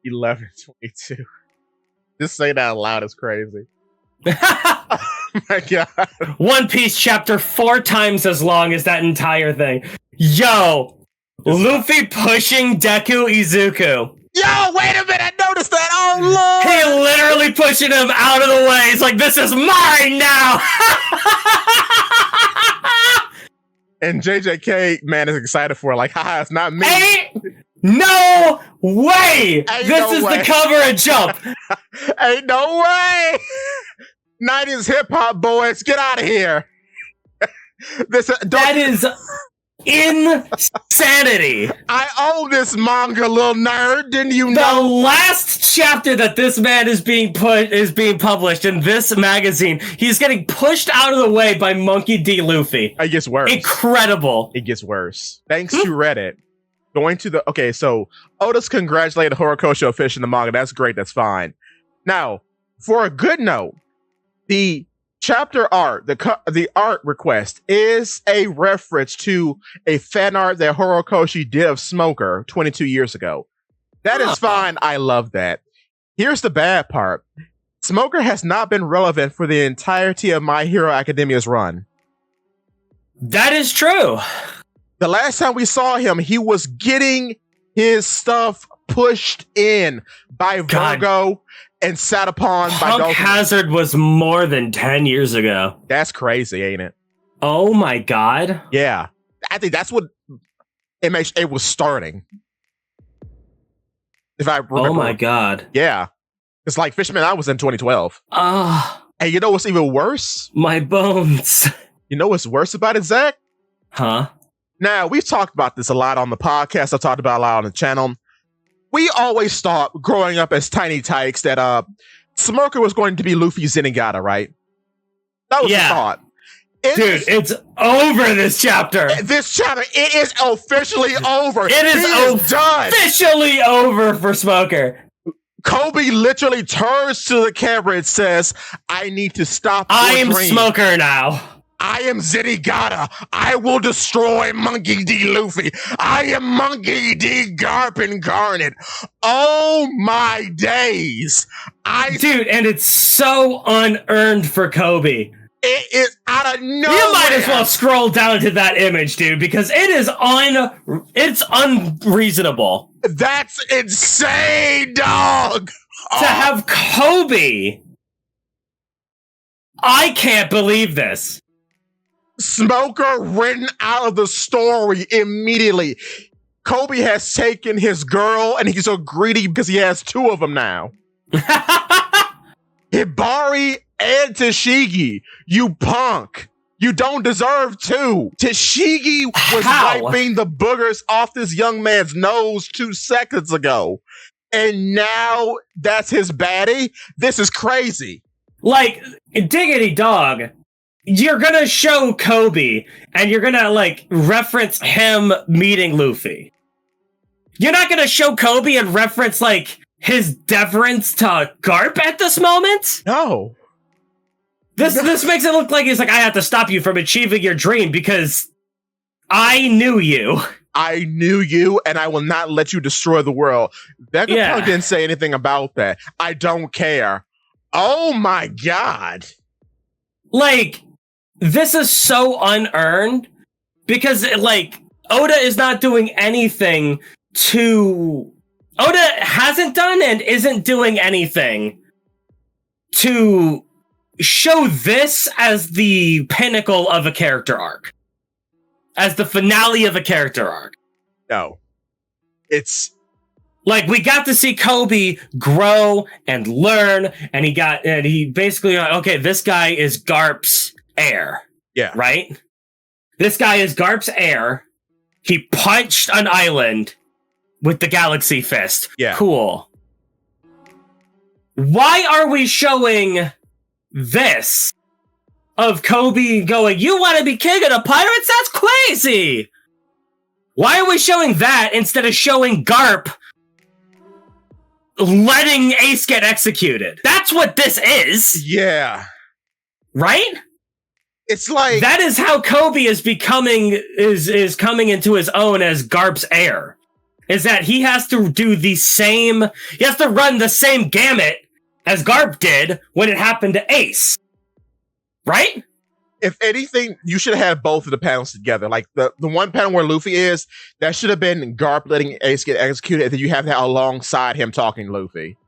1122. Just say that out loud is crazy. Oh my god. One Piece chapter 4 times as long as that entire thing. Yo! Luffy pushing Deku Izuku. Yo, wait a minute, I noticed that. Oh, Lord. He literally pushing him out of the way. He's like, this is mine now. And JJK, man, is excited for it. Like, haha, it's not me. No way. This is the cover of Jump. Ain't no way. 90s hip-hop boys, get out of here. That is insanity. I own this manga, little nerd. Didn't you know? The last chapter that this man is being published in this magazine, he's getting pushed out of the way by Monkey D. Luffy. It gets worse. Incredible. It gets worse. Thanks to Reddit. So Otis congratulated Horikoshi finishing the manga. That's great. That's fine. Now, for a good note, the chapter art, the art request is a reference to a fan art that Horikoshi did of Smoker 22 years ago. That is fine. I love that. Here's the bad part. Smoker has not been relevant for the entirety of My Hero Academia's run. That is true. The last time we saw him, he was getting his stuff pushed in by Virgo and sat upon by Punk Hazard was more than 10 years ago. That's crazy, ain't it? Oh my god. Yeah. I think that's what MHA was starting. If I remember. Oh my god. Yeah. It's like Fishman I was in 2012. And you know what's even worse? My bones. You know what's worse about it, Zakk? Huh? Now, we've talked about this a lot on the podcast. I've talked about it a lot on the channel. We always thought, growing up as tiny tykes, that Smoker was going to be Luffy's Zenigata, right? That was the thought. It's over this chapter. This chapter, it is officially over. It is done. Officially over for Smoker. Kobe literally turns to the camera and says, I need to stop. I am Smoker now. I am Zenigata. I will destroy Monkey D. Luffy. I am Monkey D. Garp Incarnate. Oh my days. Dude, and it's so unearned for Kobe. It is out of nowhere. You might as well scroll down to that image, dude, because it is it's unreasonable. That's insane, dog. To have Kobe. I can't believe this. Smoker written out of the story immediately. Kobe has taken his girl, and he's so greedy because he has two of them now. Hibari and Tashigi, you punk. You don't deserve two. Tashigi was wiping the boogers off this young man's nose 2 seconds ago. And now that's his baddie? This is crazy. Like, diggity dog, you're gonna show Kobe, and you're gonna, like, reference him meeting Luffy. You're not gonna show Kobe and reference, like, his deference to Garp at this moment? No. This makes it look like he's like, I have to stop you from achieving your dream because I knew you. I knew you, and I will not let you destroy the world. Vegapunk didn't say anything about that. I don't care. Oh my god. Like, this is so unearned because, like, Oda is not doing anything to... Oda hasn't done and isn't doing anything to show this as the pinnacle of a character arc. As the finale of a character arc. No. It's... Like, we got to see Kobe grow and learn, and he basically, okay, this guy is Garp's heir. Yeah. Right? This guy is Garp's heir. He punched an island with the Galaxy Fist. Yeah. Cool. Why are we showing this of Kobe going, you want to be king of the pirates? That's crazy! Why are we showing that instead of showing Garp letting Ace get executed? That's what this is. Yeah. Right? It's like... That is how Kobe is becoming, is coming into his own as Garp's heir. Is that he has to do the same, he has to run the same gamut as Garp did when it happened to Ace. Right? If anything, you should have both of the panels together. Like, the one panel where Luffy is, that should have been Garp letting Ace get executed, and then you have that alongside him talking to Luffy.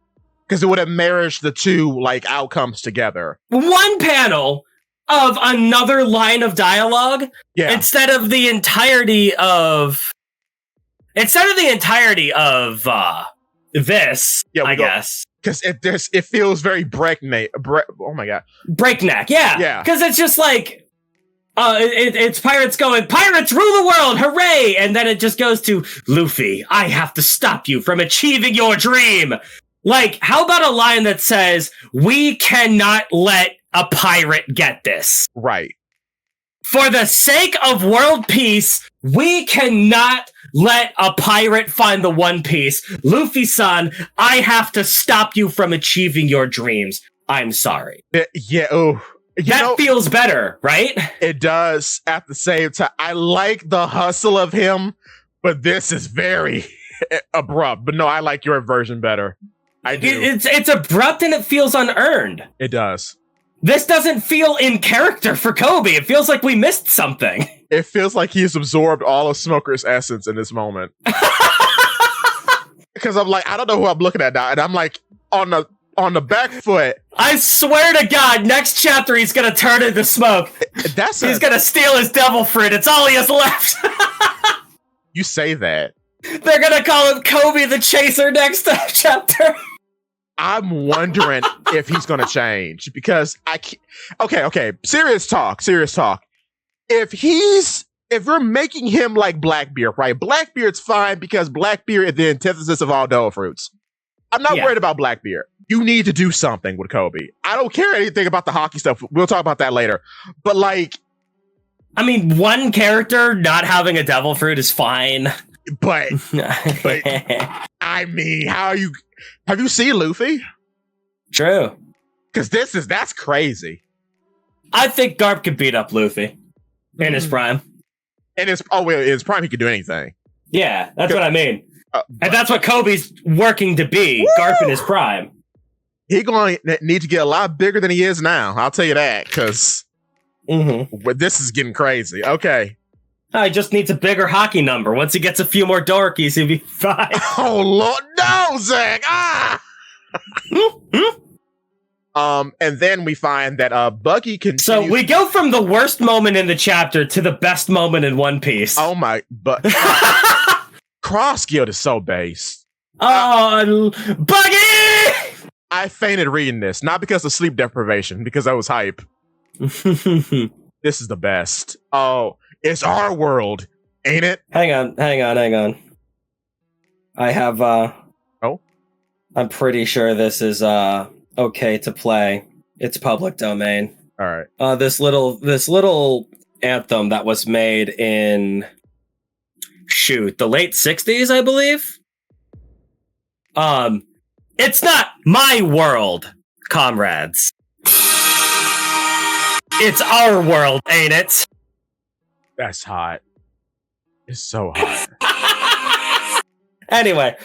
Because it would have married the two, like, outcomes together. One panel of another line of dialogue instead of the entirety of this, I guess. Because it feels very breakneck. Oh my god, breakneck. Yeah. Because it's just like, it's pirates going, pirates rule the world, hooray! And then it just goes to Luffy. I have to stop you from achieving your dream. Like, how about a line that says, "We cannot let a pirate get this." Right. For the sake of world peace, we cannot let a pirate find the One Piece. Luffy-san, I have to stop you from achieving your dreams. I'm sorry. Yeah, oh. That feels better, right? It does. At the same time, I like the hustle of him, but this is very abrupt. But no, I like your version better. I do. It's abrupt and it feels unearned. It does. This doesn't feel in character for Kobe. It feels like we missed something. It feels like he's absorbed all of Smoker's essence in this moment. Because I'm like, I don't know who I'm looking at now. And I'm like, on the back foot. I swear to God, next chapter he's going to turn into smoke. He's going to steal his devil fruit. It's all he has left. You say that. They're going to call him Kobe the Chaser next chapter. I'm wondering if he's going to change because okay. Serious talk. If we're making him like Blackbeard, right? Blackbeard's fine because Blackbeard is the antithesis of all devil fruits. I'm not worried about Blackbeard. You need to do something with Kobe. I don't care anything about the hockey stuff. We'll talk about that later. But like, I mean, one character not having a devil fruit is fine. But I mean, have you seen Luffy? True. Because that's crazy. I think Garp could beat up Luffy in his prime. In his prime, he could do anything. Yeah, that's what I mean. And that's what Kobe's working to be, Garp in his prime. He's going to need to get a lot bigger than he is now. I'll tell you that, because this is getting crazy. Okay. He just needs a bigger hockey number. Once he gets a few more dorkies, he'll be fine. Oh, Lord. No, Zakk! Ah! And then we find that Buggy continues... So we go from the worst moment in the chapter to the best moment in One Piece. Oh, my... But... Cross Guild is so base. Oh, Buggy! I fainted reading this, not because of sleep deprivation, because I was hype. This is the best. Oh, it's our world, ain't it? Hang on. I have Oh? I'm pretty sure this is okay to play. It's public domain. All right. This little anthem that was made in the late 60s, I believe. It's not my world, comrades. It's our world, ain't it? That's hot. It's so hot. Anyway.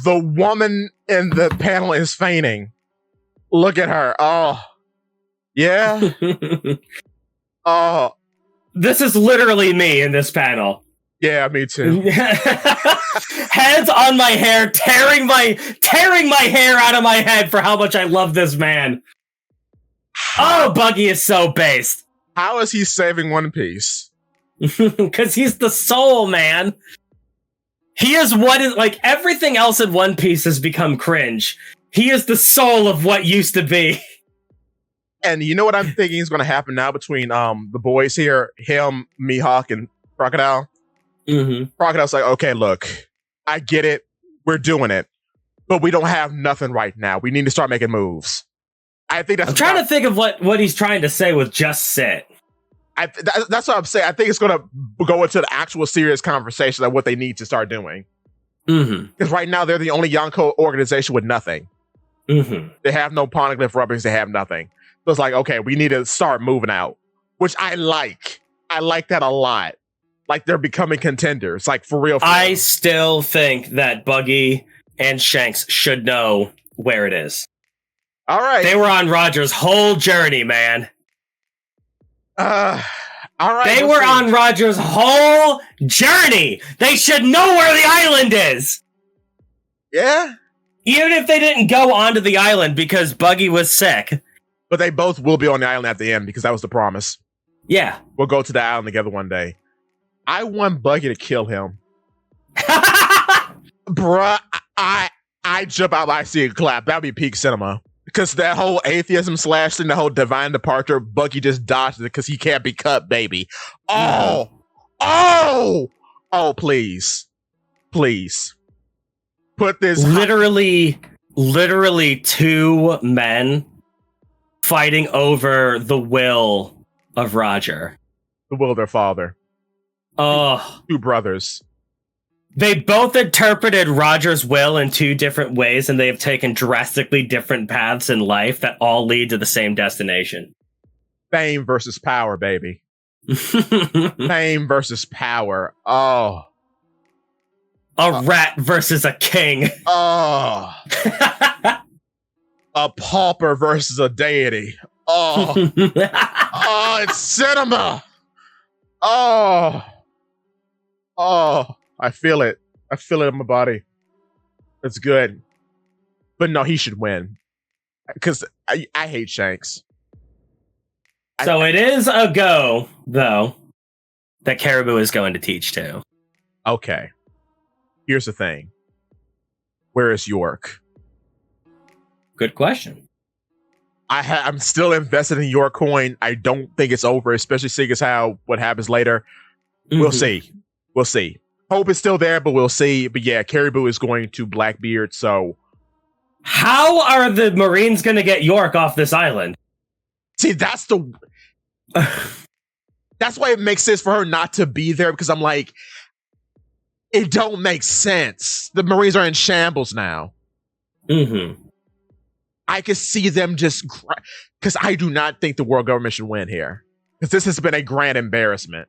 The woman in the panel is fainting. Look at her. Oh. Yeah. Oh. This is literally me in this panel. Yeah, me too. Hands on my hair, tearing my hair out of my head for how much I love this man. Oh, Buggy is so based. How is he saving One Piece? Because he's the soul, man. He is what is like everything else in One Piece has become cringe. He is the soul of what used to be. And you know what I'm thinking is going to happen now between the boys here, him, Mihawk, and Crocodile? Mm-hmm. Crocodile's like, okay, look, I get it. We're doing it. But we don't have nothing right now. We need to start making moves. I think that's... I'm trying to think of what he's trying to say with just sit. That's what I'm saying. I think it's going to go into the actual serious conversation of what they need to start doing. Because right now, they're the only Yonko organization with nothing. They have no poneglyph rubbers. They have nothing. So it's like, okay, we need to start moving out, which I like. I like that a lot. Like, they're becoming contenders, like, for real. I still think that Buggy and Shanks should know where it is. All right. They were on Roger's whole journey, man. All right. They were on Roger's whole journey. They should know where the island is. Yeah. Even if they didn't go onto the island because Buggy was sick. But they both will be on the island at the end because that was the promise. Yeah. We'll go to the island together one day. I want Buggy to kill him. Bruh, I jump out my seat and clap. That'd be peak cinema. Because that whole atheism slash thing, the whole divine departure, Buggy just dodged it because he can't be cut, baby. Oh, please. Please. Put this... Literally two men fighting over the will of Roger. The will of their father. Oh. Two brothers. They both interpreted Roger's will in two different ways, and they have taken drastically different paths in life that all lead to the same destination. Fame versus power, baby. Fame versus power. Oh. A rat versus a king. Oh. A pauper versus a deity. Oh. Oh, it's cinema. Oh. Oh. I feel it. I feel it in my body. It's good. But no, he should win. Because I hate Shanks. So it is a go, though, that Caribou is going to teach to. Okay. Here's the thing. Where is York? Good question. I'm still invested in York coin. I don't think it's over, especially seeing as how what happens later. We'll see. We'll see. Hope is still there, but we'll see. But yeah, Caribou is going to Blackbeard, so... How are the Marines going to get York off this island? See, that's the... That's why it makes sense for her not to be there, because I'm like... It don't make sense. The Marines are in shambles now. I could see them just... Because I do not think the world government should win here. Because this has been a grand embarrassment.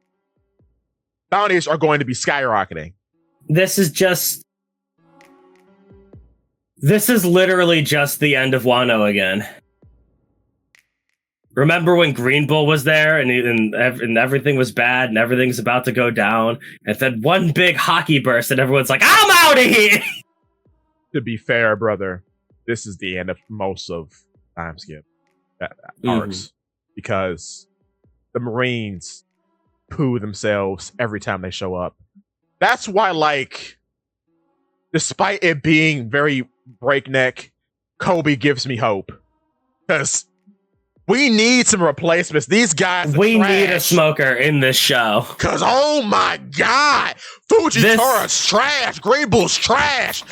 Bounties are going to be skyrocketing. This is literally just the end of Wano again. Remember when Green Bull was there and everything was bad and everything's about to go down, and then one big hockey burst and everyone's like, I'm out of here! To be fair, brother, this is the end of most of time skip arcs. Because the Marines poo themselves every time they show up. That's why, like, despite it being very breakneck, Kobe gives me hope. Because we need some replacements. These guys We trash. need a smoker in this show. Because, oh my God, Fujitora's trash. Green Bull's trash.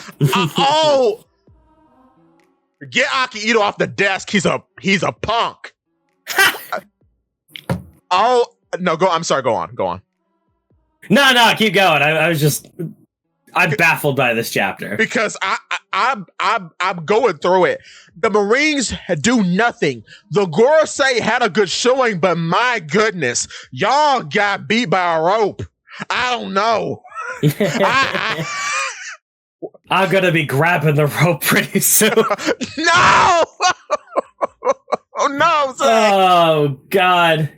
Get Akihito off the desk. He's a punk. No, go. I'm sorry. Go on. No, keep going. I'm baffled by this chapter because I'm going through it. The Marines do nothing. The Gorosei had a good showing, but my goodness, y'all got beat by a rope. I don't know. I'm gonna be grabbing the rope pretty soon. No! Oh no! Zakk. Oh God!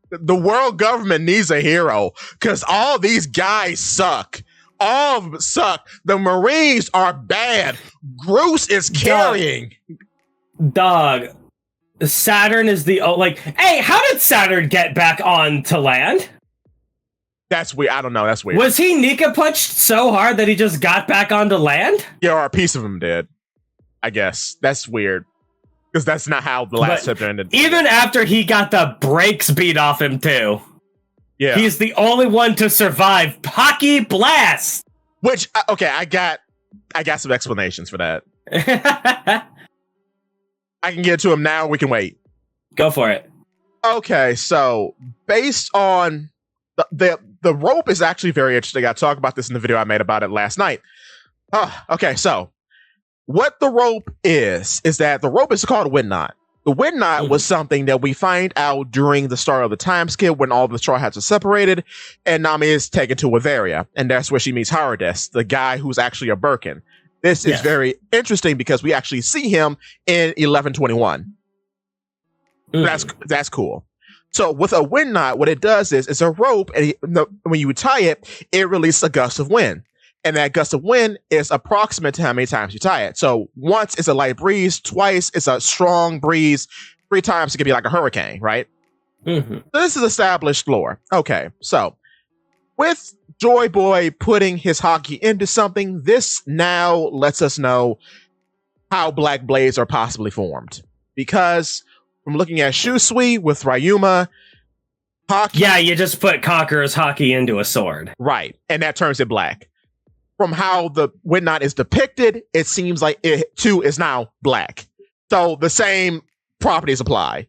The world government needs a hero because all these guys suck. All of them suck. The Marines are bad. Groose is carrying. Dog. Saturn is the hey, how did Saturn get back on to land? That's weird. I don't know. That's weird. Was he Nika punched so hard that he just got back onto land? Yeah, or a piece of him did. I guess. That's weird. Because that's not how the last chapter ended. Even after he got the brakes beat off him too. Yeah. He's the only one to survive Hockey Blast. Which, okay, I got some explanations for that. I can get to him now. We can wait. Go for it. Okay, so based on the rope is actually very interesting. I talked about this in the video I made about it last night. Okay, so what the rope is that the rope is called a wind knot. The wind knot was something that we find out during the start of the time skip when all the Straw Hats are separated and Nami is taken to Averia. And that's where she meets Harades, the guy who's actually a Birkin. This is very interesting because we actually see him in 1121. That's cool. So with a wind knot, what it does is it's a rope, and when you tie it, it releases a gust of wind. And that gust of wind is approximate to how many times you tie it. So once it's a light breeze, twice it's a strong breeze, 3 times it could be like a hurricane, right? So this is established lore. Okay, so with Joy Boy putting his hockey into something, this now lets us know how Black Blades are possibly formed. Because from looking at Shusui with Ryuma, hockey... Yeah, you just put Conqueror's hockey into a sword. Right, and that turns it black. From how the wind knot is depicted, it seems like it too is now black. So the same properties apply.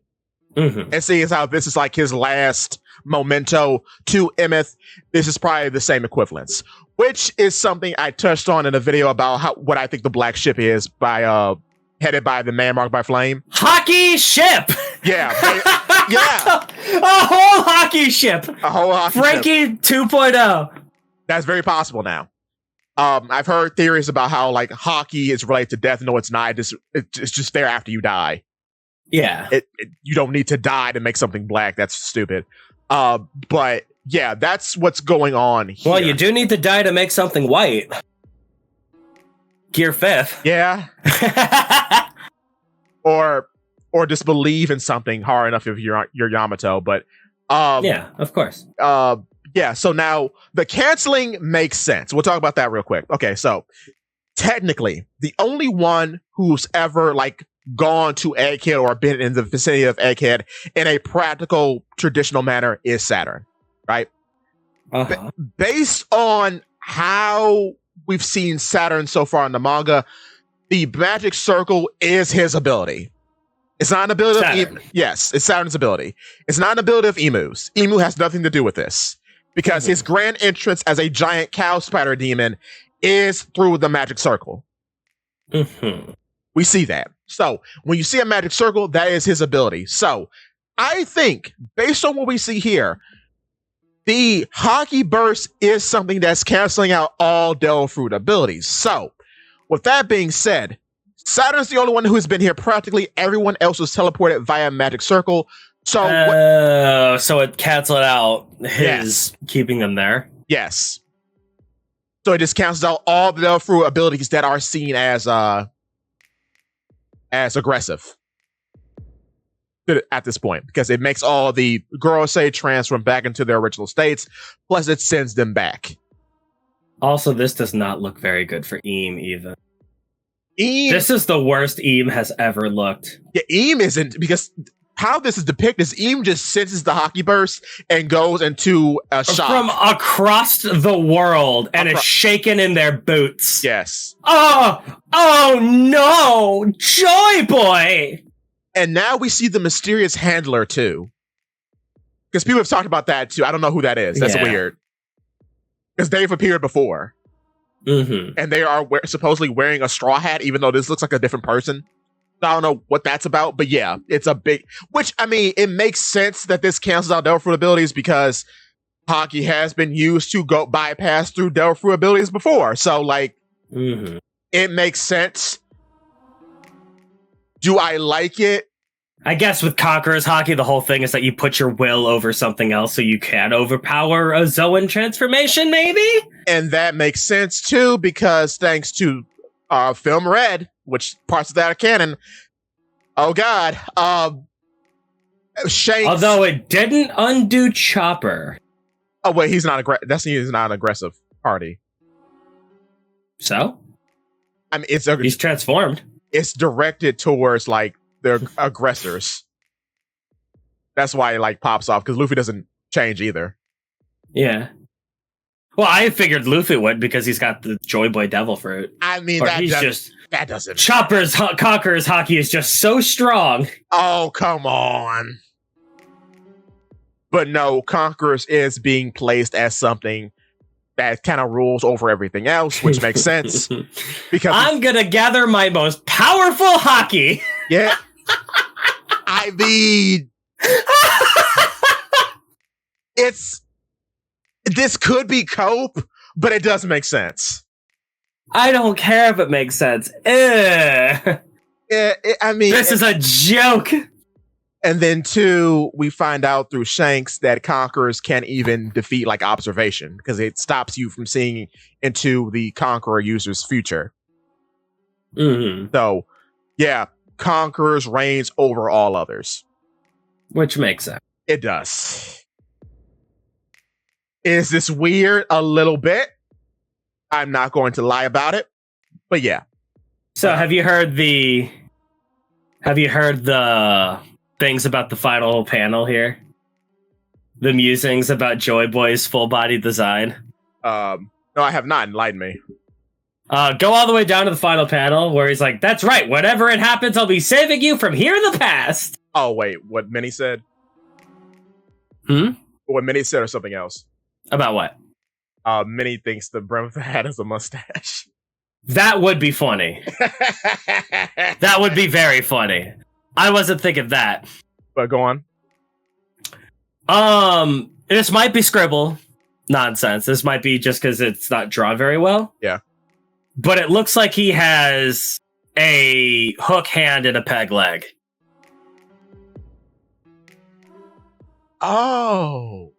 And seeing how this is like his last memento to Emeth, this is probably the same equivalence. Which is something I touched on in a video about what I think the black ship is by headed by the man marked by flame. Hockey ship! Yeah. Yeah. A whole hockey ship! A whole hockey Frankie ship. 2.0. That's very possible now. I've heard theories about how like hockey is related to death. No, it's not. It's just there after you die. Yeah. You don't need to die to make something black. That's stupid. But yeah, that's what's going on here. Well, you do need to die to make something white. Gear 5th. Yeah. or just believe in something hard enough if you're Yamato. But yeah, of course. Yeah, so now the canceling makes sense. We'll talk about that real quick. Okay, so technically, the only one who's ever like gone to Egghead or been in the vicinity of Egghead in a practical, traditional manner is Saturn, right? Based on how we've seen Saturn so far in the manga, the magic circle is his ability. It's not an ability of yes, it's Saturn's ability. It's not an ability of Emu's. Emu has nothing to do with this. Because his grand entrance as a giant cow spider demon is through the magic circle. We see that. So when you see a magic circle, that is his ability. So I think, based on what we see here, the hockey burst is something that's canceling out all Devil Fruit abilities. So with that being said, Saturn's the only one who's been here. Practically everyone else was teleported via magic circle. So so it canceled out his keeping them there. Yes. So it just cancels out all the Devil Fruit abilities that are seen as aggressive at this point, because it makes all the Gorosei transform back into their original states, plus it sends them back. Also, this does not look very good for Eam either. Eam, This is the worst Eam has ever looked. yeah, Eam isn't, because how this is depicted is Eam just senses the hockey burst and goes into a shock. From across the world and is shaken in their boots. Yes. Oh no! Joy Boy! And now we see the mysterious handler too. Because people have talked about that too. I don't know who that is. That's weird. Because they've appeared before. Mm-hmm. And they are supposedly wearing a straw hat, even though this looks like a different person. I don't know what that's about, but yeah, it's a big, which, I mean, it makes sense that this cancels out Devil Fruit abilities because hockey has been used to go bypass through Devil Fruit abilities before. So, like, it makes sense. Do I like it? I guess with Conqueror's Hockey, the whole thing is that you put your will over something else so you can overpower a Zoan transformation, maybe? And that makes sense, too, because thanks to Film Red, which parts of that are canon, oh god, Shanks... Although it didn't undo Chopper. Oh, wait, he's not he's not an aggressive party. So? I mean, he's transformed. It's directed towards, like, the aggressors. That's why it, like, pops off, because Luffy doesn't change either. Yeah. Well, I figured Luffy would because he's got the Joy Boy Devil Fruit. I mean, that doesn't... Conqueror's Hockey is just so strong. Oh, come on. But no, Conqueror's is being placed as something that kind of rules over everything else, which makes sense. Because I'm gonna gather my most powerful hockey. Yeah. I mean, this could be cope, but it does make sense. I don't care if it makes sense. I mean, this is a joke. And then two, we find out through Shanks that Conquerors can't even defeat like observation because it stops you from seeing into the Conqueror user's future. So, yeah, Conquerors reigns over all others. Which makes sense. It does. Is this weird? A little bit. I'm not going to lie about it, but yeah. So have you heard the things about the final panel here? The musings about Joy Boy's full body design? No, I have not. Enlighten me. Go all the way down to the final panel where he's like, that's right, whatever it happens, I'll be saving you from here in the past. Oh, wait, what Minnie said? What Minnie said or something else? About what? Minnie thinks the brim of the hat is a mustache. That would be funny. That would be very funny. I wasn't thinking that. But go on. This might be scribble nonsense. This might be just because it's not drawn very well. Yeah. But it looks like he has a hook hand and a peg leg. Oh,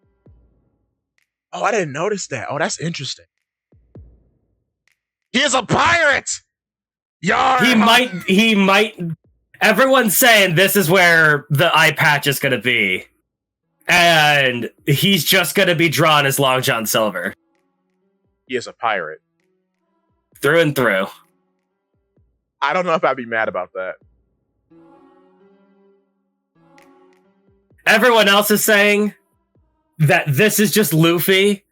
I didn't notice that. Oh, that's interesting. He is a pirate! Yarr! He might. Everyone's saying this is where the eye patch is going to be. And he's just going to be drawn as Long John Silver. He is a pirate. Through and through. I don't know if I'd be mad about that. Everyone else is saying that this is just Luffy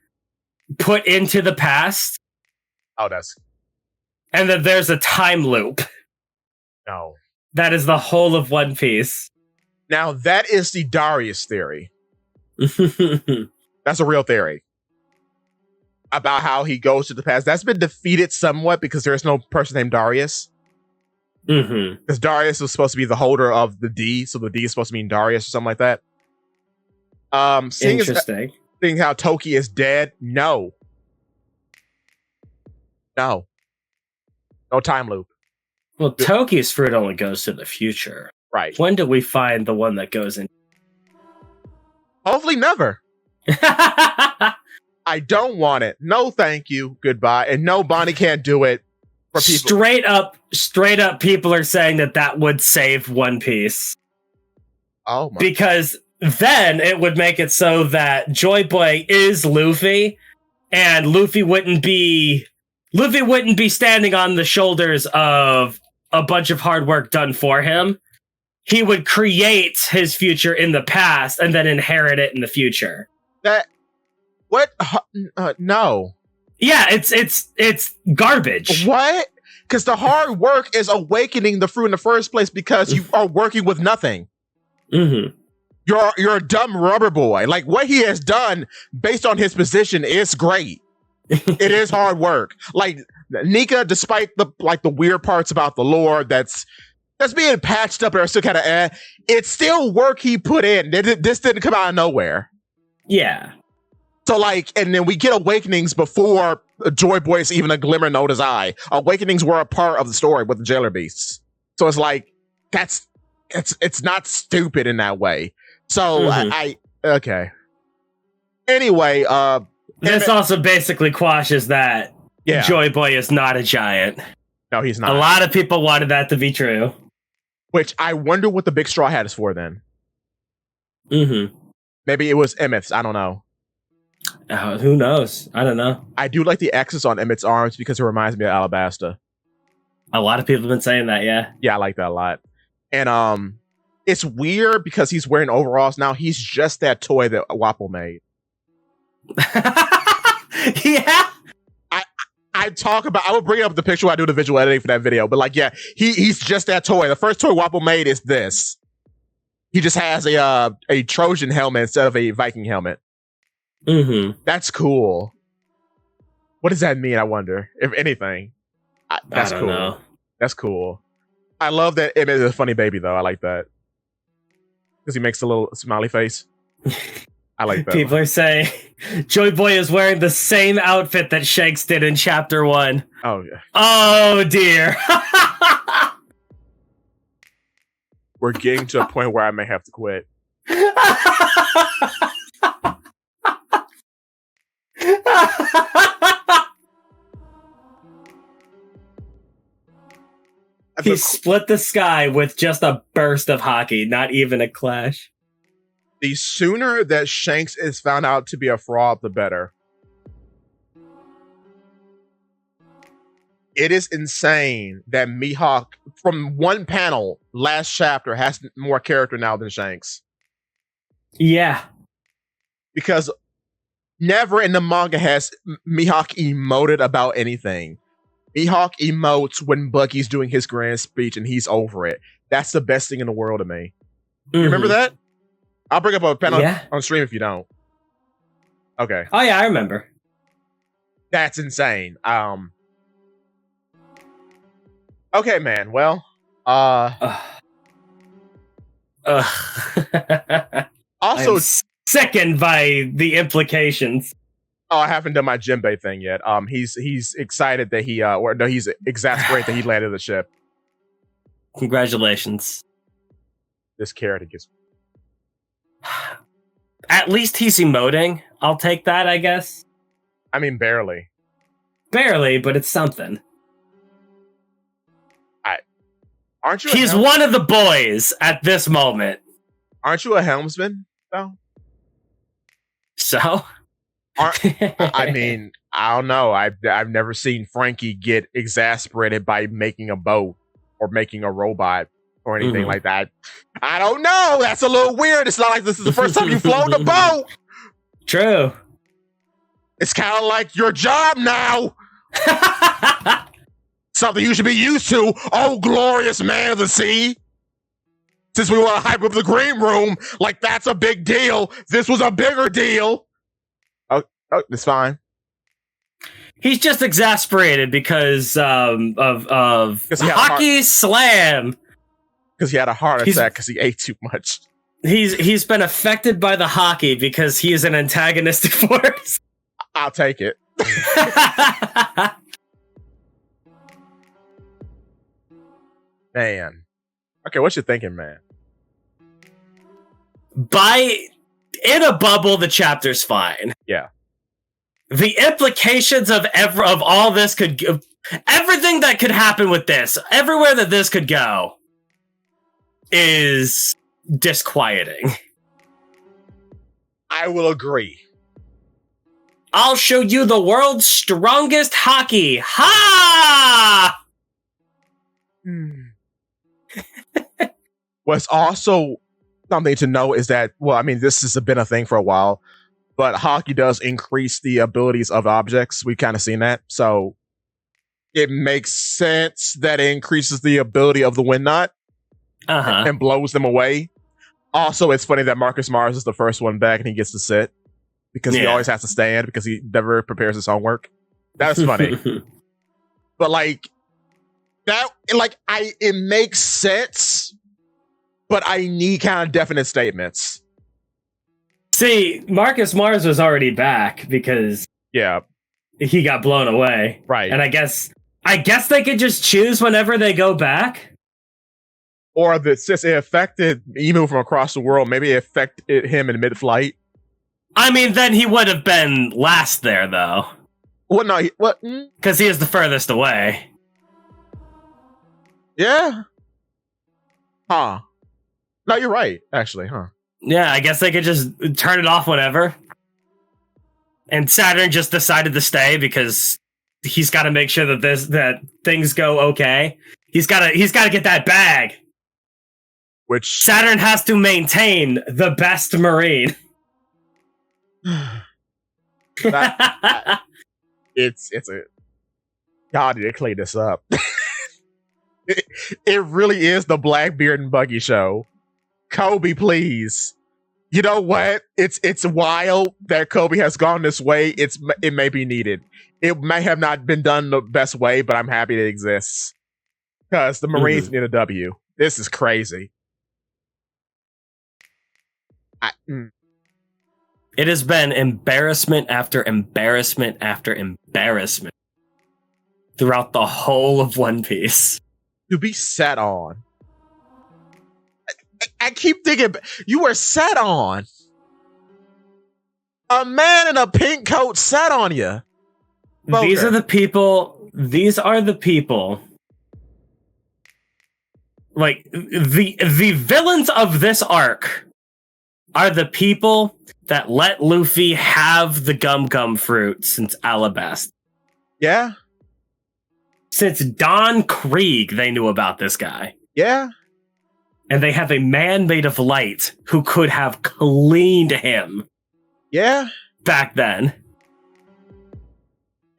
put into the past. Oh, that's... And that there's a time loop. No. That is the whole of One Piece. Now, that is the Darius theory. That's a real theory. About how he goes to the past. That's been defeated somewhat because there's no person named Darius. Because Darius was supposed to be the holder of the D, so the D is supposed to mean Darius or something like that. Interesting. Seeing how Toki is dead, no. No time loop. Well, Toki's fruit only goes to the future. Right. When do we find the one that goes in? Hopefully never. I don't want it. No, thank you. Goodbye. And no, Bonnie can't do it for people. Straight up, people are saying that would save One Piece. Oh my. Because then it would make it so that Joy Boy is Luffy, and Luffy wouldn't be standing on the shoulders of a bunch of hard work done for him. He would create his future in the past and then inherit it in the future. No. Yeah, it's garbage. What? Because the hard work is awakening the fruit in the first place because you are working with nothing. Mm-hmm. You're a dumb rubber boy. Like, what he has done based on his position is great. It is hard work. Like, Nika, despite the weird parts about the lore that's being patched up or still kind of it's still work he put in. This didn't come out of nowhere. Yeah. So, like, and then we get awakenings before Joy Boy is even a glimmer in Oda's eye. Awakenings were a part of the story with the Jailer Beasts. So it's like, it's not stupid in that way. So okay. Anyway, this also basically quashes that Joy Boy is not a giant. No, he's not. A lot of people wanted that to be true. Which I wonder what the big straw hat is for then. Mm-hmm. Maybe it was Emmett's. I don't know. Who knows? I don't know. I do like the X's on Emmett's arms because it reminds me of Alabasta. A lot of people have been saying that, yeah. Yeah, I like that a lot. And it's weird because he's wearing overalls now. He's just that toy that Wappo made. Yeah. I will bring up the picture when I do the visual editing for that video, but like, yeah, he's just that toy. The first toy Wappo made is this. He just has a Trojan helmet instead of a Viking helmet. Mm-hmm. That's cool. What does that mean, I wonder? If anything. That's I don't cool. know. That's cool. I love that Emmett is a funny baby, though. I like that. Because he makes a little smiley face. I like that. People are saying Joy Boy is wearing the same outfit that Shanks did in Chapter 1. Oh, yeah. Oh, dear. We're getting to a point where I may have to quit. He split the sky with just a burst of hockey, not even a clash. The sooner that Shanks is found out to be a fraud, the better. It is insane that Mihawk, from one panel last chapter, has more character now than Shanks. Yeah. Because never in the manga has Mihawk emoted about anything. Mihawk emotes when Buggy's doing his grand speech and he's over it. That's the best thing in the world to me. You remember that? I'll bring up a panel on stream if you don't. Okay. Oh yeah, I remember. That's insane. Okay, man. Well, also sickened by the implications. Oh, I haven't done my Jinbei thing yet. He's excited that he's exasperated that he landed the ship. Congratulations. This character gets. At least he's emoting. I'll take that, I guess. I mean, barely. Barely, but it's something. Aren't you? He's one of the boys at this moment. Aren't you a helmsman, though? So? I mean, I don't know. I've never seen Frankie get exasperated by making a boat or making a robot or anything like that. I don't know. That's a little weird. It's not like this is the first time you've flown a boat. True. It's kind of like your job now. Something you should be used to. Oh, glorious man of the sea. Since we want to hype up the green room, like that's a big deal. This was a bigger deal. Oh, it's fine. He's just exasperated because of hockey slam. Because he had a heart attack because he ate too much. He's been affected by the hockey because he is an antagonistic force. I'll take it. Man. Okay, what you thinking, man? In a bubble, the chapter's fine. Yeah. The implications of all this everything that could happen with this, everywhere that this could go, is disquieting. I will agree. I'll show you the world's strongest hockey. Ha! What's also something to know is that, well, I mean, this has been a thing for a while, but hockey does increase the abilities of objects. We've kind of seen that. So it makes sense that it increases the ability of the wind knot and blows them away. Also, it's funny that Marcus Mars is the first one back and he gets to sit because he always has to stand because he never prepares his homework. That's funny. But like that, like it makes sense, but I need kind of definite statements. See, Marcus Mars was already back because he got blown away. Right. And I guess they could just choose whenever they go back. Or that since it affected Emu from across the world, maybe it affected him in mid-flight. I mean, then he would have been last there, though. Well, no, what? Because he is the furthest away. Yeah. Huh. No, you're right, actually, huh? Yeah, I guess they could just turn it off whenever. And Saturn just decided to stay because he's got to make sure that things go okay. He's got to get that bag. Which Saturn has to maintain the best Marine. It's a God, they clean this up. it really is the Blackbeard and Buggy show. Kobe, please. You know what? It's wild that Kobe has gone this way. It may be needed. It may have not been done the best way, but I'm happy it exists because the Marines need a W. This is crazy. It has been embarrassment after embarrassment after embarrassment throughout the whole of One Piece. To be sat on. I keep thinking, you were sat on. A man in a pink coat sat on you. Boker. These are the people. Like, the villains of this arc are the people that let Luffy have the gum fruit since Alabasta. Yeah. Since Don Krieg, they knew about this guy. Yeah. And they have a man made of light who could have cleaned him. Yeah. Back then.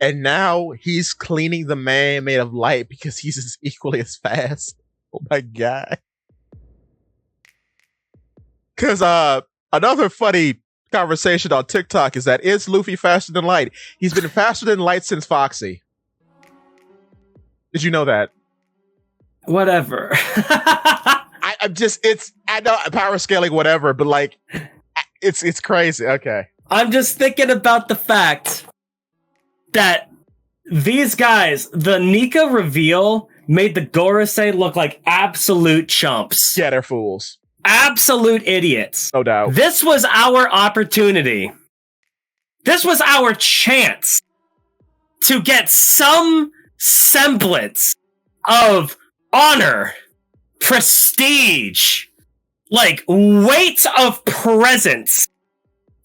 And now he's cleaning the man made of light because he's as equally as fast. Oh my God. Because another funny conversation on TikTok is that is Luffy faster than light? He's been faster than light since Foxy. Did you know that? Whatever. I know power scaling, whatever, but like, it's crazy. Okay. I'm just thinking about the fact that these guys, the Nika reveal made the Gorosei look like absolute chumps. Yeah, they're fools. Absolute idiots. No doubt. This was our opportunity. This was our chance to get some semblance of honor, prestige, like weight of presence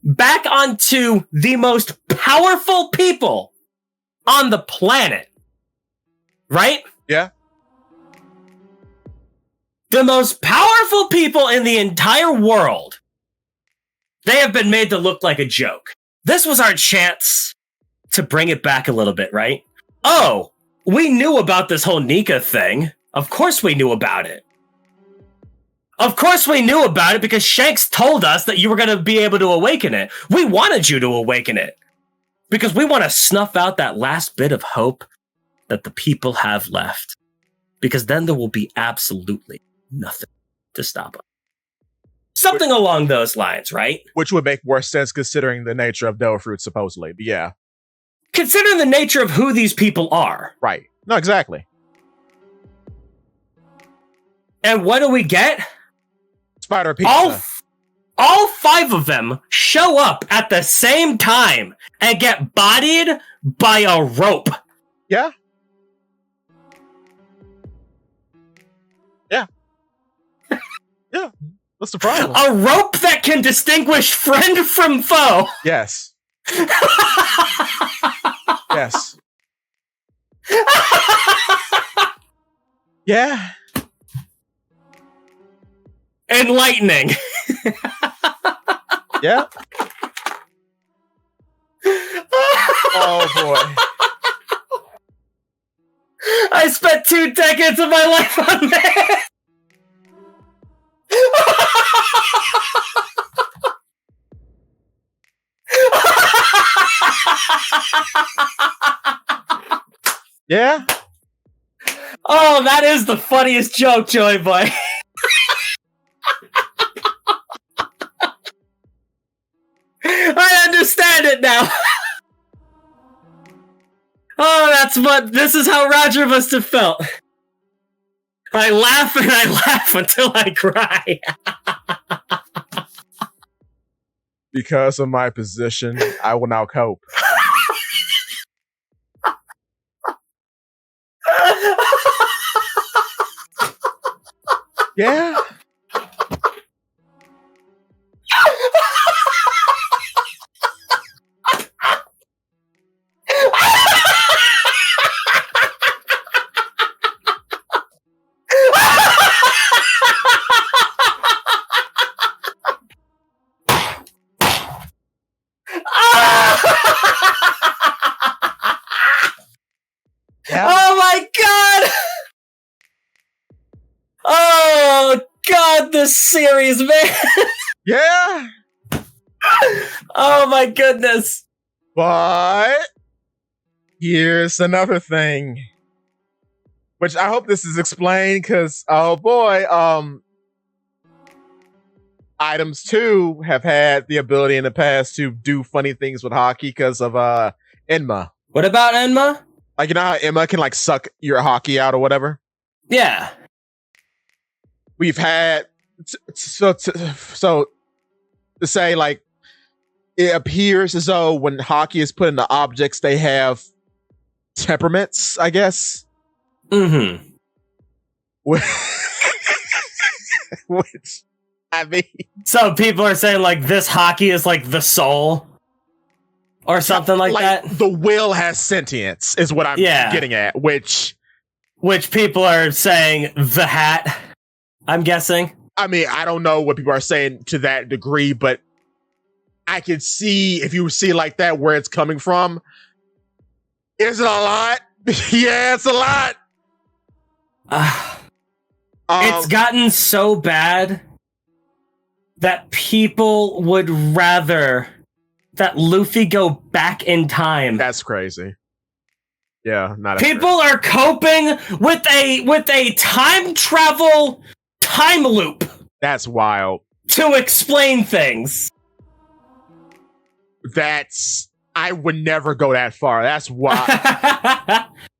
back onto the most powerful people on the planet. Right? Yeah. The most powerful people in the entire world. They have been made to look like a joke. This was our chance to bring it back a little bit, right? Oh, we knew about this whole Nika thing. Of course we knew about it. Of course we knew about it because Shanks told us that you were going to be able to awaken it. We wanted you to awaken it. Because we want to snuff out that last bit of hope that the people have left. Because then there will be absolutely nothing to stop us. Something along those lines, right? Which would make more sense considering the nature of Dough Fruit, supposedly. But yeah. Considering the nature of who these people are. Right. No, exactly. And what do we get? Spider Pizza. All five of them show up at the same time and get bodied by a rope. Yeah. Yeah. Yeah. What's the problem? A rope that can distinguish friend from foe. Yes. Yes. Yeah. Enlightening. Yeah. Oh boy. I spent 2 decades of my life on that. Yeah. Oh, that is the funniest joke, Joey Boy. I understand it now. Oh, this is how Roger must have felt. I laugh and I laugh until I cry. Because of my position, I will now cope. Yeah. Yeah. Oh my god! Oh god, this series, man! Yeah. Oh my goodness! But here's another thing, which I hope this is explained because, oh boy, items 2 have had the ability in the past to do funny things with hockey because of Enma. What about Enma? Like, you know how Emma can like suck your hockey out or whatever? Yeah. We've had so to say, like, it appears as though when hockey is put into objects, they have temperaments, I guess. Mm-hmm. Which, I mean, so people are saying like this hockey is like the soul or something like that. The will has sentience is what I'm getting at, which people are saying the hat, I'm guessing. I mean, I don't know what people are saying to that degree, but I can see, if you see like that, where it's coming from. Is it a lot? Yeah, it's a lot. It's gotten so bad that people would rather that Luffy go back in time. That's crazy. Yeah, not people are coping with a time travel time loop. That's wild. To explain things. I would never go that far. That's wild.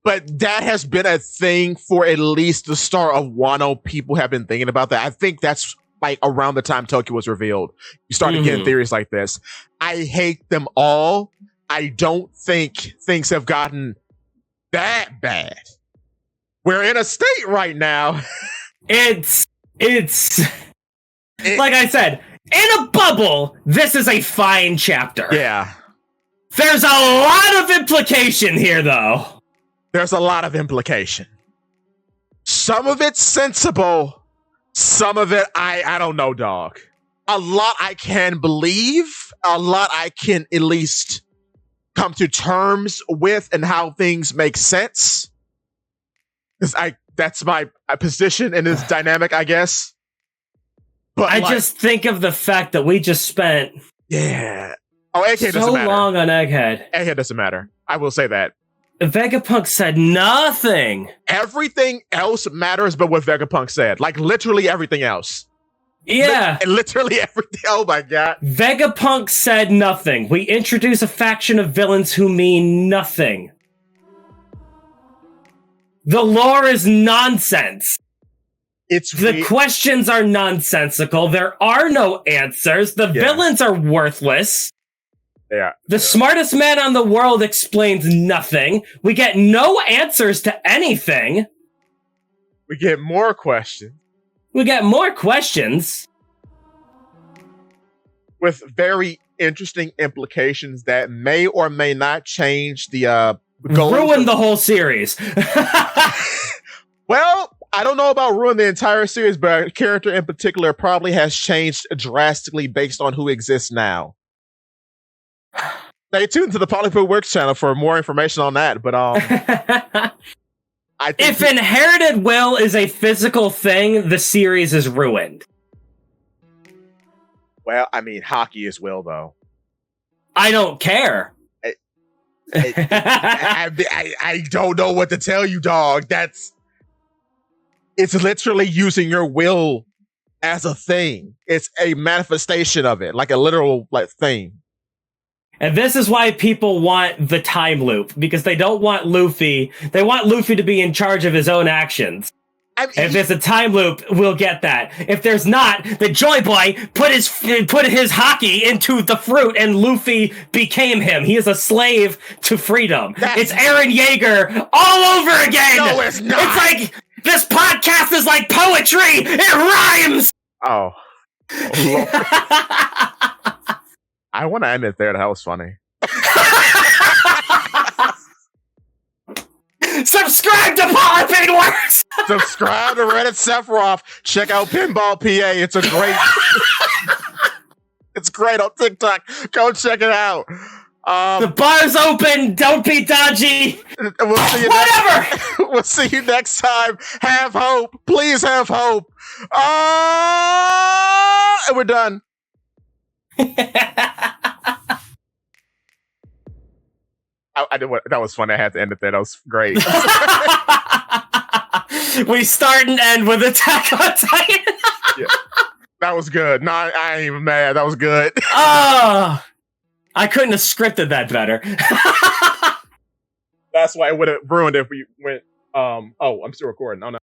But that has been a thing for at least the start of Wano. People have been thinking about that. I think that's like around the time Tokyo was revealed. You started getting theories like this. I hate them all. I don't think things have gotten that bad. We're in a state right now. It's like I said, in a bubble, this is a fine chapter. Yeah. There's a lot of implication here, though. There's a lot of implication. Some of it's sensible. Some of it, I don't know, dog. A lot I can believe. A lot I can at least come to terms with and how things make sense. Because that's my position in this dynamic, I guess. But I just think of the fact that we just spent Egghead doesn't matter. So long on Egghead. Egghead doesn't matter. I will say that. Vegapunk said nothing. Everything else matters but what Vegapunk said. Like, literally everything else. Yeah. Literally everything. Oh my god. Vegapunk said nothing. We introduce a faction of villains who mean nothing. The lore is nonsense. The questions are nonsensical. There are no answers. The villains are worthless. Yeah. The smartest man on the world explains nothing. We get no answers to anything. We get more questions. We get more questions. With very interesting implications that may or may not change the goals. Ruin the whole series. Well, I don't know about ruin the entire series, but a character in particular probably has changed drastically based on who exists now. Stay tuned to the Polypoo Works channel for more information on that. But I think if inherited will is a physical thing, the series is ruined. Well, I mean, hockey is will, though. I don't care. I don't know what to tell you, dog. It's literally using your will as a thing. It's a manifestation of it, like a literal thing. And this is why people want the time loop, because they don't want Luffy. They want Luffy to be in charge of his own actions. I mean, if there's a time loop, we'll get that. If there's not, the Joy Boy put his hockey into the fruit, and Luffy became him. He is a slave to freedom. It's Eren Yeager all over again. No, it's not. It's like this podcast is like poetry. It rhymes. Oh. Lord. I want to end it there. That was funny. Subscribe to Polyping Works. Subscribe to Reddit Sephiroth. Check out Pinball PA. It's great on TikTok. Go check it out. The bar's open. Don't be dodgy. We'll see you Whatever. We'll see you next time. Have hope. Please have hope. And we're done. I did that was funny. I had to end it there. That was great. We start and end with Attack on Titan. Yeah, that was good. No, I ain't even mad. That was good. Oh, I couldn't have scripted that better. That's why it would have ruined it if we went. Oh, I'm still recording. Oh no.